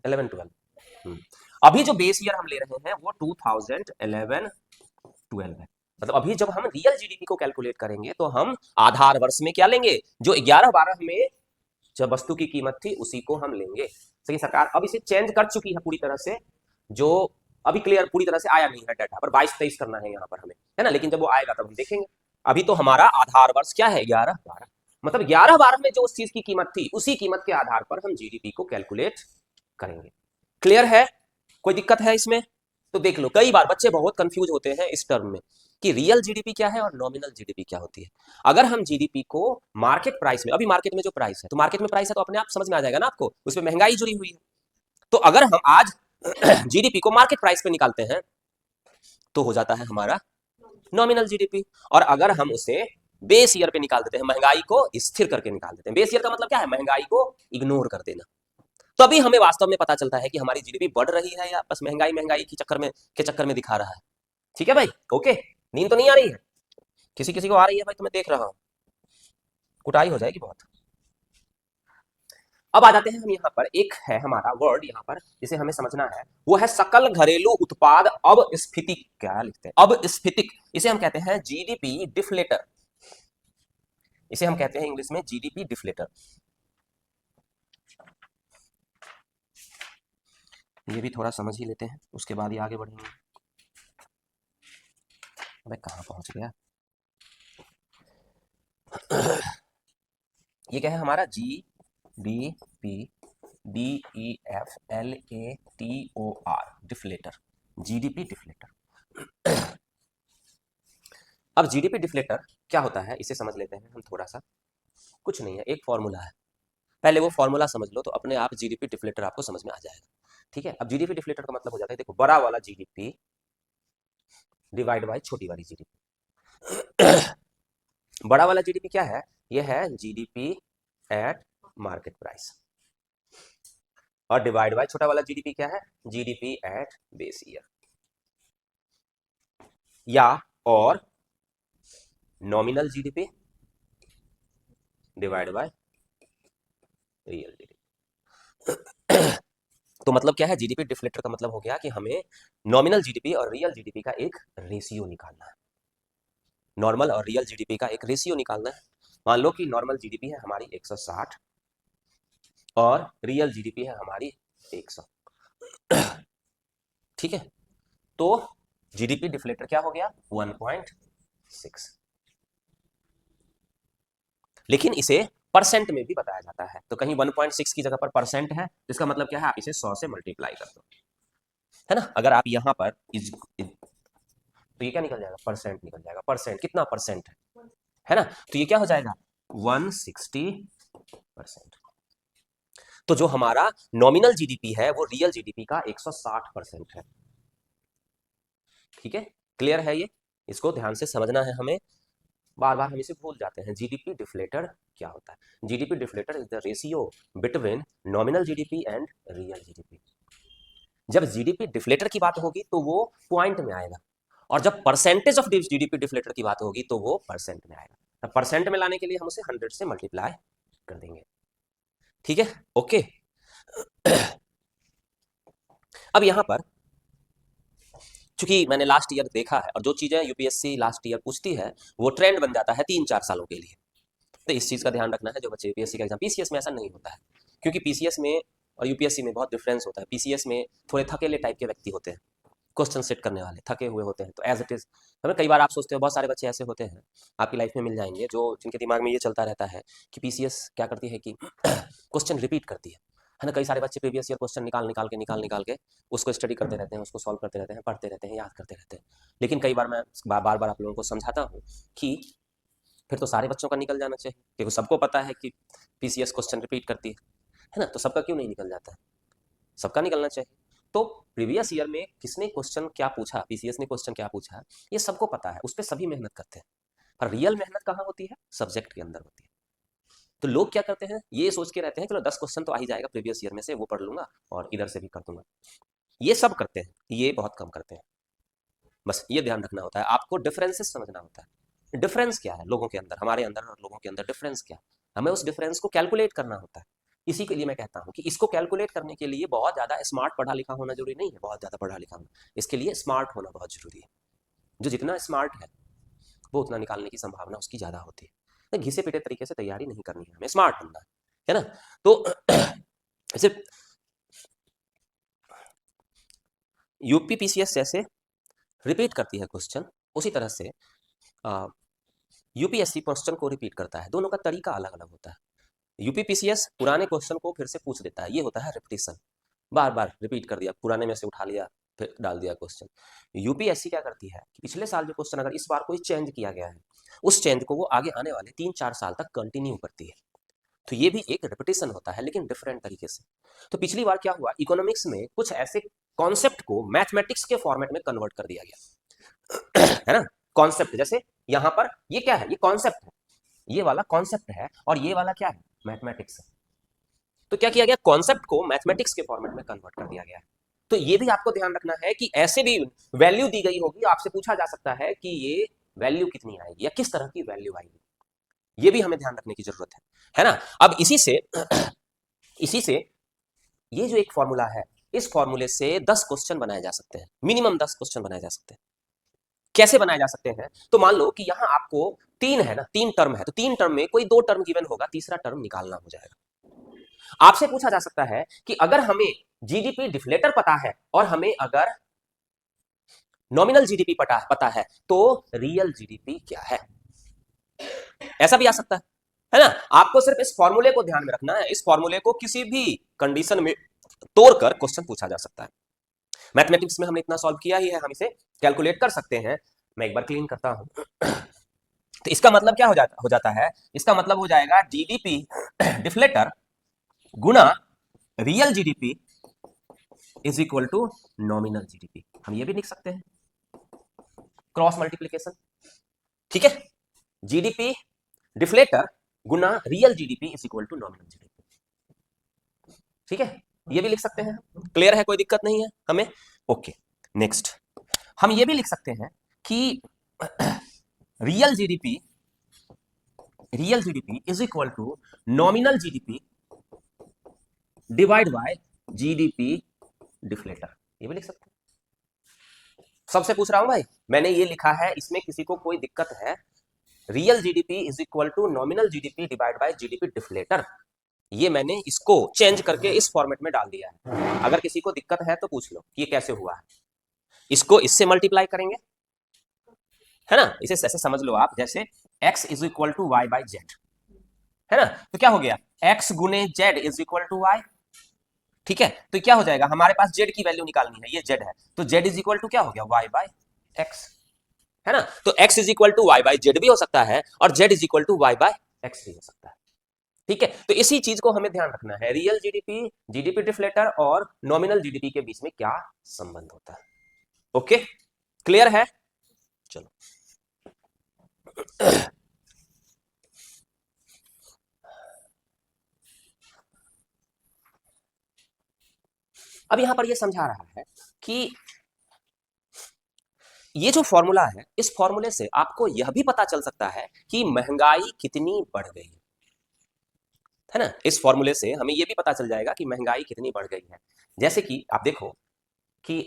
11 12। अभी जो बेस ईयर हम ले रहे हैं वो 2011 12 है। मतलब अभी जब हम रियल जीडीपी को कैलकुलेट करेंगे तो हम आधार वर्ष में क्या लेंगे, जो 11 12 में जब वस्तु की कीमत थी उसी को हम लेंगे। सही, सरकार अब इसे चेंज कर चुकी है पूरी तरह से, जो अभी क्लियर पूरी तरह से आया नहीं है डाटा पर, 22 23 करना है यहाँ पर हमें, है ना, लेकिन जब वो आएगा तब हम देखेंगे। अभी तो हमारा आधार वर्ष क्या है, 11 12, मतलब 11 12 में जो उस चीज की कीमत थी उसी कीमत के आधार पर हम जीडीपी को कैलकुलेट करेंगे। क्लियर है, कोई दिक्कत है इसमें? तो देख लो, कई बार बच्चे बहुत कंफ्यूज होते हैं इस टर्म में कि रियल जीडीपी क्या है और नॉमिनल जीडीपी क्या होती है। अगर हम जीडीपी को मार्केट प्राइस में, अभी मार्केट में जो प्राइस है, तो मार्केट में प्राइस है तो अपने आप समझ में आ जाएगा ना आपको, उसमें महंगाई जुड़ी हुई है। तो अगर हम आज जीडीपी को मार्केट प्राइस पे निकालते हैं तो हो जाता है हमारा नॉमिनल जीडीपी। और अगर हम उसे बेस ईयर पे निकाल देते हैं, महंगाई को स्थिर करके निकाल देते हैं, बेस ईयर का मतलब क्या है, महंगाई को इग्नोर कर देना, तभी हमें वास्तव में पता चलता है कि हमारी जीडीपी बढ़ रही है या बस महंगाई महंगाई के चक्कर में दिखा रहा है। ठीक है भाई, ओके। नींद तो नहीं आ रही है? किसी किसी को आ रही है भाई, तो मैं देख रहा हूं, कुटाई हो जाएगी बहुत। अब आ जाते हैं हम यहाँ पर, एक है हमारा वर्ड यहाँ पर जिसे हमें समझना है, वो है सकल घरेलू उत्पाद अब स्फीतिक। क्या लिखते हैं, अब स्फीतिक, इसे हम कहते हैं जीडीपी डिफ्लेटर, इसे हम कहते हैं इंग्लिश में जीडीपी डिफ्लेटर। ये भी थोड़ा समझ ही लेते हैं, उसके बाद ही आगे बढ़ेंगे। मैं कहाँ पहुंच गया, ये क्या है हमारा, G D P D E F L A T O R, deflator, GDP deflator. अब जीडीपी डिफ्लेटर क्या होता है इसे समझ लेते हैं हम थोड़ा सा। कुछ नहीं है, एक फॉर्मूला है, पहले वो फॉर्मूला समझ लो तो अपने आप जीडीपी डिफ्लेटर आपको समझ में आ जाएगा। ठीक है, अब जीडीपी डिफ्लेटर का मतलब हो जाता है, देखो, बड़ा वाला जीडीपी डिवाइड बाय छोटी वाली जीडीपी। बड़ा वाला जीडीपी क्या है, ये है जीडीपी एट मार्केट प्राइस, और डिवाइड बाय छोटा वाला जीडीपी क्या है, जीडीपी एट बेस ईयर, या और nominal GDP divide by real GDP. तो मतलब क्या है, जीडीपी डिफ्लेक्टर का मतलब हो गया कि हमें नॉमिनल जीडीपी और रियल जीडीपी का एक रेशियो निकालना है, नॉर्मल और रियल जीडीपी का एक रेशियो निकालना है। मान लो कि नॉर्मल जीडीपी है हमारी 160 और रियल जीडीपी है हमारी 100। ठीक है, तो जीडीपी डिफ्लेक्टर क्या हो गया, 1.6। लेकिन इसे परसेंट में भी बताया जाता है, तो कहीं 1.6 की जगह पर परसेंट है, इसका मतलब क्या है, आप इसे 100 से मल्टीप्लाई कर दो, है ना। अगर आप यहाँ पर तो ये क्या निकल जाएगा, परसेंट निकल जाएगा, परसेंट कितना परसेंट है ना, तो ये क्या हो जाएगा 160%। तो जो हमारा नॉमिनल जीडीपी है वो रियल जीडीपी का 160% है। ठीक है, क्लियर है ये, इसको ध्यान से समझना है हमें, बार बार हम इसे भूल जाते हैं। जीडीपी डिफ्लेटर क्या होता है, GDP deflator is the ratio between nominal GDP and real GDP. जब जीडीपी डिफ्लेटर की बात होगी तो वो पॉइंट में आएगा, और जब परसेंटेज ऑफ जीडीपी डिफ्लेटर की बात होगी तो वो परसेंट में आएगा। अब परसेंट में लाने के लिए हम उसे 100 से मल्टीप्लाई कर देंगे। ठीक है, ओके। अब यहां पर चूंकि मैंने लास्ट ईयर देखा है, और जो चीजें यूपीएससी लास्ट ईयर पूछती है वो ट्रेंड बन जाता है 3-4 सालों के लिए, तो इस चीज का ध्यान रखना है जो बच्चे यूपीएससी का एग्जाम, पीसीएस में ऐसा नहीं होता है, क्योंकि पीसीएस में और यूपीएससी में बहुत डिफरेंस होता है। पीसीएस में थोड़े थकेले टाइप के व्यक्ति होते हैं, क्वेश्चन सेट करने वाले थके हुए होते हैं, तो एज इट इज हमें कई बार आप सोचते हो, बहुत सारे बच्चे ऐसे होते हैं आपकी लाइफ में मिल जाएंगे जो जिनके दिमाग में ये चलता रहता है कि पीसीएस क्या करती है कि क्वेश्चन रिपीट करती है, है ना। कई सारे बच्चे प्रीवियस ईयर क्वेश्चन निकाल के उसको स्टडी करते रहते हैं, उसको सॉल्व करते रहते हैं, पढ़ते रहते हैं, याद करते रहते हैं। लेकिन कई बार मैं बार बार आप लोगों को समझाता हूँ कि फिर तो सारे बच्चों का निकल जाना चाहिए, क्योंकि सबको पता है कि पीसीएस क्वेश्चन रिपीट करती है ना। तो सबका क्यों नहीं निकल जाता है, सबका निकलना चाहिए। तो प्रीवियस ईयर में किसने क्वेश्चन क्या पूछा, पीसीएस ने क्वेश्चन क्या पूछा, ये सबको पता है, उस पर सभी मेहनत करते हैं। पर रियल मेहनत कहाँ होती है, सब्जेक्ट के अंदर होती है। तो लोग क्या करते हैं, ये सोच के रहते हैं चलो 10 क्वेश्चन तो आ ही जाएगा प्रीवियस ईयर में से, वो पढ़ लूंगा और इधर से भी कर दूंगा। ये सब करते हैं, ये बहुत कम करते हैं। बस ये ध्यान रखना होता है, आपको डिफरेंसेस समझना होता है। डिफरेंस क्या है लोगों के अंदर, हमारे अंदर और लोगों के अंदर डिफरेंस क्या है, हमें उस डिफरेंस को कैलकुलेट करना होता है। इसी के लिए मैं कहता हूँ कि इसको कैलकुलेट करने के लिए बहुत ज़्यादा स्मार्ट पढ़ा लिखा होना जरूरी नहीं है, बहुत ज़्यादा पढ़ा लिखा होना, इसके लिए स्मार्ट होना बहुत जरूरी है। जो जितना स्मार्ट है वो उतना निकालने की संभावना उसकी ज़्यादा होती है। तो घिसे पिटे तरीके से तैयारी नहीं करनी है, हमें स्मार्ट बनना है ना। तो ऐसे यूपी पीसीएस जैसे रिपीट करती है क्वेश्चन, उसी तरह से यूपीएससी क्वेश्चन को रिपीट करता है। दोनों का तरीका अलग अलग होता है। यूपी पीसीएस पुराने क्वेश्चन को फिर से पूछ देता है, ये होता है रिपीटिशन, बार बार रिपीट कर दिया, पुराने में से उठा लिया फिर डाल दिया क्वेश्चन। यूपीएससी क्या करती है कि पिछले साल जो क्वेश्चन अगर इस बार कोई चेंज किया गया है, उस चेंज को वो आगे आने वाले 3-4 साल तक कंटिन्यू करती है। तो ये भी एक रिपीटिशन होता है, लेकिन डिफरेंट तरीके से। तो पिछली बार क्या हुआ, इकोनॉमिक्स में कुछ ऐसे कॉन्सेप्ट को मैथमेटिक्स के फॉर्मेट में कन्वर्ट कर दिया गया है ना। कॉन्सेप्ट जैसे यहाँ पर ये क्या है, ये कॉन्सेप्ट है, ये वाला कॉन्सेप्ट है और ये वाला क्या है, मैथमेटिक्स है। तो क्या किया गया, कॉन्सेप्ट को मैथमेटिक्स के फॉर्मेट में कन्वर्ट कर दिया गया है। तो ये भी आपको ध्यान रखना है कि ऐसे भी वैल्यू दी गई होगी, आपसे पूछा जा सकता है कि ये वैल्यू कितनी आएगी या किस तरह की वैल्यू आएगी, ये भी हमें ध्यान रखने की जरूरत है ना। अब इसी से ये जो एक फॉर्मूला है, इस फॉर्मूले से 10 क्वेश्चन बनाए जा सकते हैं, मिनिमम 10 क्वेश्चन बनाए जा सकते हैं। कैसे बनाए जा सकते हैं, तो मान लो कि यहां आपको 3 है ना, 3 टर्म है, तो 3 टर्म में कोई 2 टर्म गिवन होगा, तीसरा टर्म निकालना हो जाएगा। आपसे पूछा जा सकता है कि अगर हमें जीडीपी डिफ्लेटर पता है और हमें अगर नॉमिनल जीडीपी पता है तो रियल जीडीपी क्या है, ऐसा भी आ सकता है ना। आपको सिर्फ इस फॉर्मूले को ध्यान में रखना है, इस फॉर्मूले को किसी भी कंडीशन में तोड़कर क्वेश्चन पूछा जा सकता है। मैथमेटिक्स में हमने इतना सॉल्व किया ही है, हम इसे कैलकुलेट कर सकते हैं। मैं एक बार क्लीन करता हूं। तो इसका मतलब क्या हो जाता है, इसका मतलब हो जाएगा जीडीपी डिफ्लेटर गुना real GDP is equal to nominal GDP. हम ये भी लिख सकते हैं, क्रॉस मल्टीप्लीकेशन, ठीक है। जीडीपी डिफ्लेटर गुना real GDP is equal to nominal GDP, ठीक है, ये भी लिख सकते हैं। क्लियर है, कोई दिक्कत नहीं है हमें। ओके, नेक्स्ट हम ये भी लिख सकते हैं कि real GDP is equal to nominal GDP divide by GDP deflator, ये भी लिख सकते हैं। सबसे पूछ रहा हूं भाई, मैंने ये लिखा है, इसमें किसी को कोई दिक्कत है, real GDP is equal to nominal GDP divide by GDP deflator, ये मैंने इसको चेंज करके इस फॉर्मेट में डाल दिया है। अगर किसी को दिक्कत है तो पूछ लो कि ये कैसे हुआ है। इसको इससे मल्टीप्लाई करेंगे, है ना, इसे ऐसे समझ लो आप, जैसे x is equal to Y by Z, है ना। तो क्या हो गया, x गुने Z is equal to Y, ठीक है। तो क्या हो जाएगा, हमारे पास z की वैल्यू निकालनी है, ये z है, तो z इज इक्वल टू क्या हो गया, y बाई x, है ना। तो x is equal to y by Z भी हो सकता है और z is equal to y by x भी हो सकता है, ठीक है। तो इसी चीज को हमें ध्यान रखना है, रियल जीडीपी, जीडीपी डिफ्लेटर और नॉमिनल जीडीपी के बीच में क्या संबंध होता है। ओके, क्लियर है, चलो। अब यहां पर यह समझा रहा है कि ये जो फॉर्मूला है, इस फॉर्मूले से आपको यह भी पता चल सकता है कि महंगाई कितनी बढ़ गई है ना। इस फॉर्मूले से हमें यह भी पता चल जाएगा कि महंगाई कितनी बढ़ गई है। जैसे कि आप देखो कि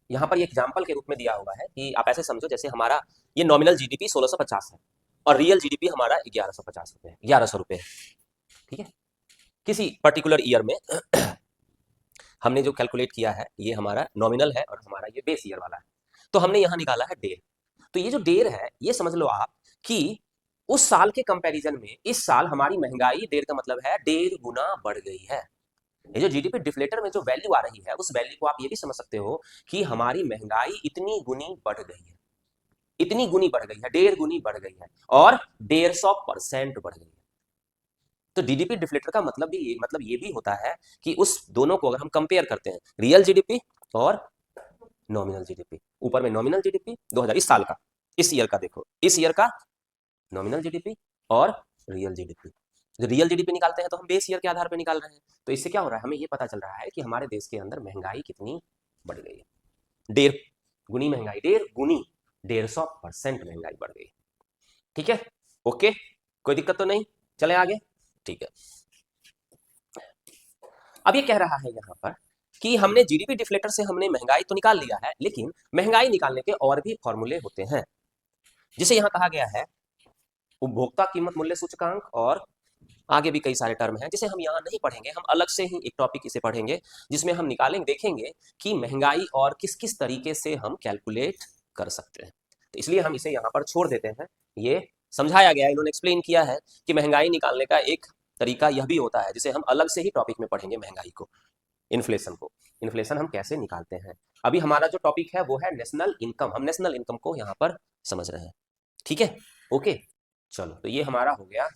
यहां पर एग्जाम्पल के रूप में दिया हुआ है कि आप ऐसे समझो जैसे हमारा ये नॉमिनल जीडीपी 1650 है और रियल जीडीपी हमारा 1150 रुपए, 1100 रुपए है, ठीक है। किसी पर्टिकुलर ईयर में हमने जो कैलकुलेट किया है, ये हमारा नॉमिनल है और हमारा ये बेस ईयर वाला है, तो हमने यहां निकाला है डेढ़। तो ये जो डेढ़ है, ये समझ लो आप कि उस साल के कंपैरिजन में इस साल हमारी महंगाई डेढ़ का मतलब है 1.5 गुना बढ़ गई है। ये जो जीडीपी डिफ्लेटर में जो वैल्यू आ रही है, उस वैल्यू को आप ये भी समझ सकते हो कि हमारी महंगाई इतनी गुनी बढ़ गई है, इतनी गुनी बढ़ गई है, 1.5 गुनी बढ़ गई है, और 150% बढ़ गई है। तो जीडीपी डिफ्लेटर का मतलब ये भी होता है कि उस दोनों को अगर हम कंपेयर करते हैं, रियल जीडीपी और नॉमिनल जीडीपी, ऊपर में नॉमिनल जीडीपी 2000 इस साल का, इस ईयर का, देखो इस ईयर का नॉमिनल जीडीपी और रियल जीडीपी। जो रियल जीडीपी निकालते हैं तो हम बेस ईयर के आधार पर निकाल रहे हैं। तो इससे क्या हो रहा है, हमें ये पता चल रहा है कि हमारे देश के अंदर महंगाई कितनी बढ़ गई है। 1.5 गुनी महंगाई, 1.5 गुनी, 150% महंगाई बढ़ गई। ठीक है, ओके, कोई दिक्कत तो नहीं, चले आगे। ठीक है, अब ये कह रहा है यहाँ पर कि हमने जीडीपी डिफ्लेटर से हमने महंगाई तो निकाल लिया है, लेकिन महंगाई निकालने के और भी फॉर्मूले होते हैं, जिसे यहाँ कहा गया है उपभोक्ता कीमत मूल्य सूचकांक, और आगे भी कई सारे टर्म हैं जिसे हम यहाँ नहीं पढ़ेंगे, हम अलग से ही एक टॉपिक इसे पढ़ेंगे जिसमें हम निकालेंगे, देखेंगे कि महंगाई और किस किस तरीके से हम कैलकुलेट कर सकते हैं। तो इसलिए हम इसे यहाँ पर छोड़ देते हैं। ये समझाया गया है, इन्होंने एक्सप्लेन किया है कि महंगाई निकालने का एक तरीका यह भी होता है जिसे हम अलग से ही टॉपिक में पढ़ेंगे, महंगाई को, इन्फ्लेशन को, इन्फ्लेशन हम कैसे निकालते हैं। अभी हमारा जो टॉपिक है वो है नेशनल इनकम, हम नेशनल इनकम को यहाँ पर समझ रहे हैं। ठीक है, ओके, चलो, तो ये हमारा हो गया।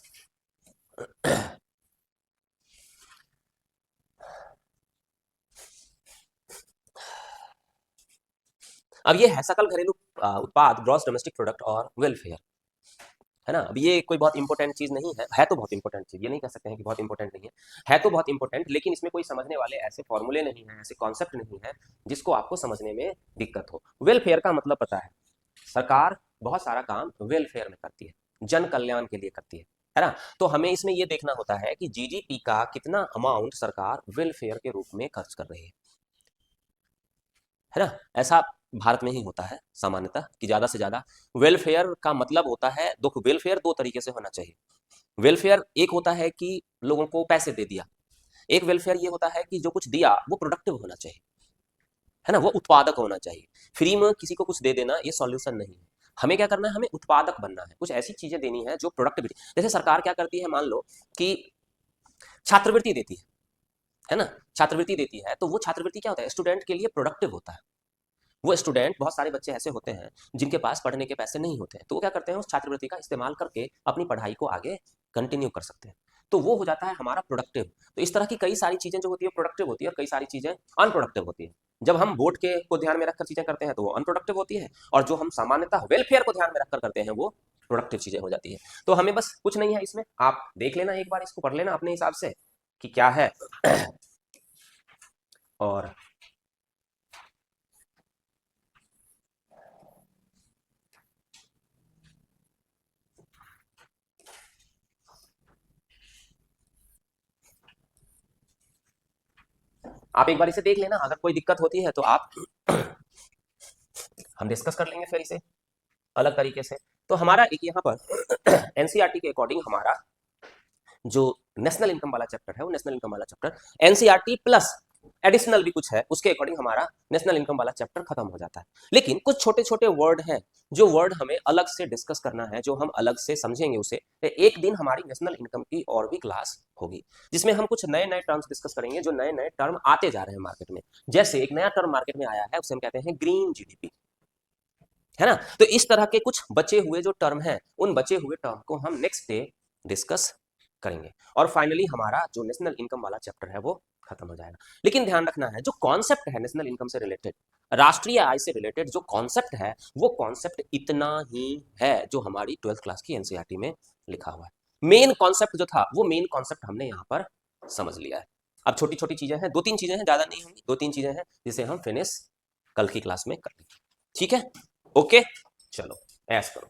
अब ये है सकल घरेलू उत्पाद, ग्रॉस डोमेस्टिक प्रोडक्ट और वेलफेयर, है ना। अब ये कोई बहुत इंपॉर्टेंट चीज नहीं है तो बहुत इंपॉर्टेंट चीज, ये नहीं कह सकते हैं कि बहुत इंपॉर्टेंट नहीं है तो बहुत इंपॉर्टेंट, लेकिन इसमें कोई समझने वाले ऐसे फॉर्मूले नहीं है, ऐसे कॉन्सेप्ट नहीं है जिसको आपको समझने में दिक्कत हो। वेलफेयर का मतलब पता है, सरकार बहुत सारा काम वेलफेयर में करती है, जन कल्याण के लिए करती है ना। तो हमें इसमें यह देखना होता है कि जीडीपी का कितना अमाउंट सरकार वेलफेयर के रूप में खर्च कर रही है ना। ऐसा भारत में ही होता है सामान्यतः कि ज्यादा से ज्यादा वेलफेयर का मतलब होता है, देखो वेलफेयर दो तरीके से होना चाहिए। वेलफेयर एक होता है कि लोगों को पैसे दे दिया, एक वेलफेयर ये होता है कि जो कुछ दिया वो प्रोडक्टिव होना चाहिए, है ना, वो उत्पादक होना चाहिए। फ्री में किसी को कुछ दे देना ये सॉल्यूशन नहीं है। हमें क्या करना है, हमें उत्पादक बनना है, कुछ ऐसी चीजें देनी है जो प्रोडक्टिविटी, जैसे सरकार क्या करती है, मान लो कि छात्रवृत्ति देती है ना, छात्रवृत्ति देती है, तो वो छात्रवृत्ति क्या होता है, स्टूडेंट के लिए प्रोडक्टिव होता है। वो स्टूडेंट, बहुत सारे बच्चे ऐसे होते हैं जिनके पास पढ़ने के पैसे नहीं होते हैं, तो वो क्या करते हैं, उस छात्रवृत्ति का इस्तेमाल करके अपनी पढ़ाई को आगे कंटिन्यू कर सकते हैं, तो वो हो जाता है हमारा प्रोडक्टिव। तो इस तरह की कई सारी चीजें जो होती है प्रोडक्टिव होती है, और कई सारी चीजें अनप्रोडक्टिव होती है। जब हम वोट के को ध्यान में रखकर चीजें करते हैं तो वो अनप्रोडक्टिव होती है, और जो हम सामान्यतः वेलफेयर को ध्यान में रखकर करते हैं वो प्रोडक्टिव चीजें हो जाती है। तो हमें बस कुछ नहीं है इसमें, आप देख लेना, एक बार इसको पढ़ लेना अपने हिसाब से कि क्या है। और आप एक बार इसे देख लेना, अगर कोई दिक्कत होती है तो आप हम डिस्कस कर लेंगे फिर इसे अलग तरीके से। तो हमारा एक यहाँ पर एनसीईआरटी के अकॉर्डिंग हमारा जो नेशनल इनकम वाला चैप्टर है, वो नेशनल इनकम वाला चैप्टर एनसीईआरटी प्लस एडिशनल भी कुछ है उसके अकॉर्डिंग हमारा नेशनल इनकम वाला चैप्टर खत्म हो जाता है। लेकिन कुछ छोटे छोटे वर्ड हैं जो वर्ड हमें अलग से डिस्कस करना है, जो हम अलग से समझेंगे उसे। एक दिन हमारी नेशनल इनकम की और भी क्लास होगी जिसमें हम कुछ नए नए टर्म्स डिस्कस करेंगे, जो नए नए टर्म आते जा रहे हैं मार्केट में। जैसे एक नया टर्म मार्केट में आया है, उसे हम कहते हैं ग्रीन जीडीपी, है ना। तो इस तरह के कुछ बचे हुए जो टर्म हैं, उन बचे हुए टर्म को हम नेक्स्ट डे डिस्कस करेंगे, और फाइनली हमारा जो नेशनल इनकम वाला चैप्टर है वो खत्म हो जाएगा। लेकिन ध्यान रखना है, जो कॉन्सेप्ट है नेशनल इनकम से रिलेटेड, राष्ट्रीय आय से रिलेटेड जो कॉन्सेप्ट है, वो कॉन्सेप्ट इतना ही है जो हमारी 12th क्लास की एनसीईआरटी में लिखा हुआ है। मेन कॉन्सेप्ट जो था वो मेन कॉन्सेप्ट हमने यहाँ पर समझ लिया है। अब छोटी छोटी चीजें हैं, दो तीन चीजें हैं, ज्यादा नहीं होंगी, दो तीन चीजें हैं जिसे हम फिनिश कल की क्लास में कर लेंगे। ठीक है, ओके, चलो ऐश करो।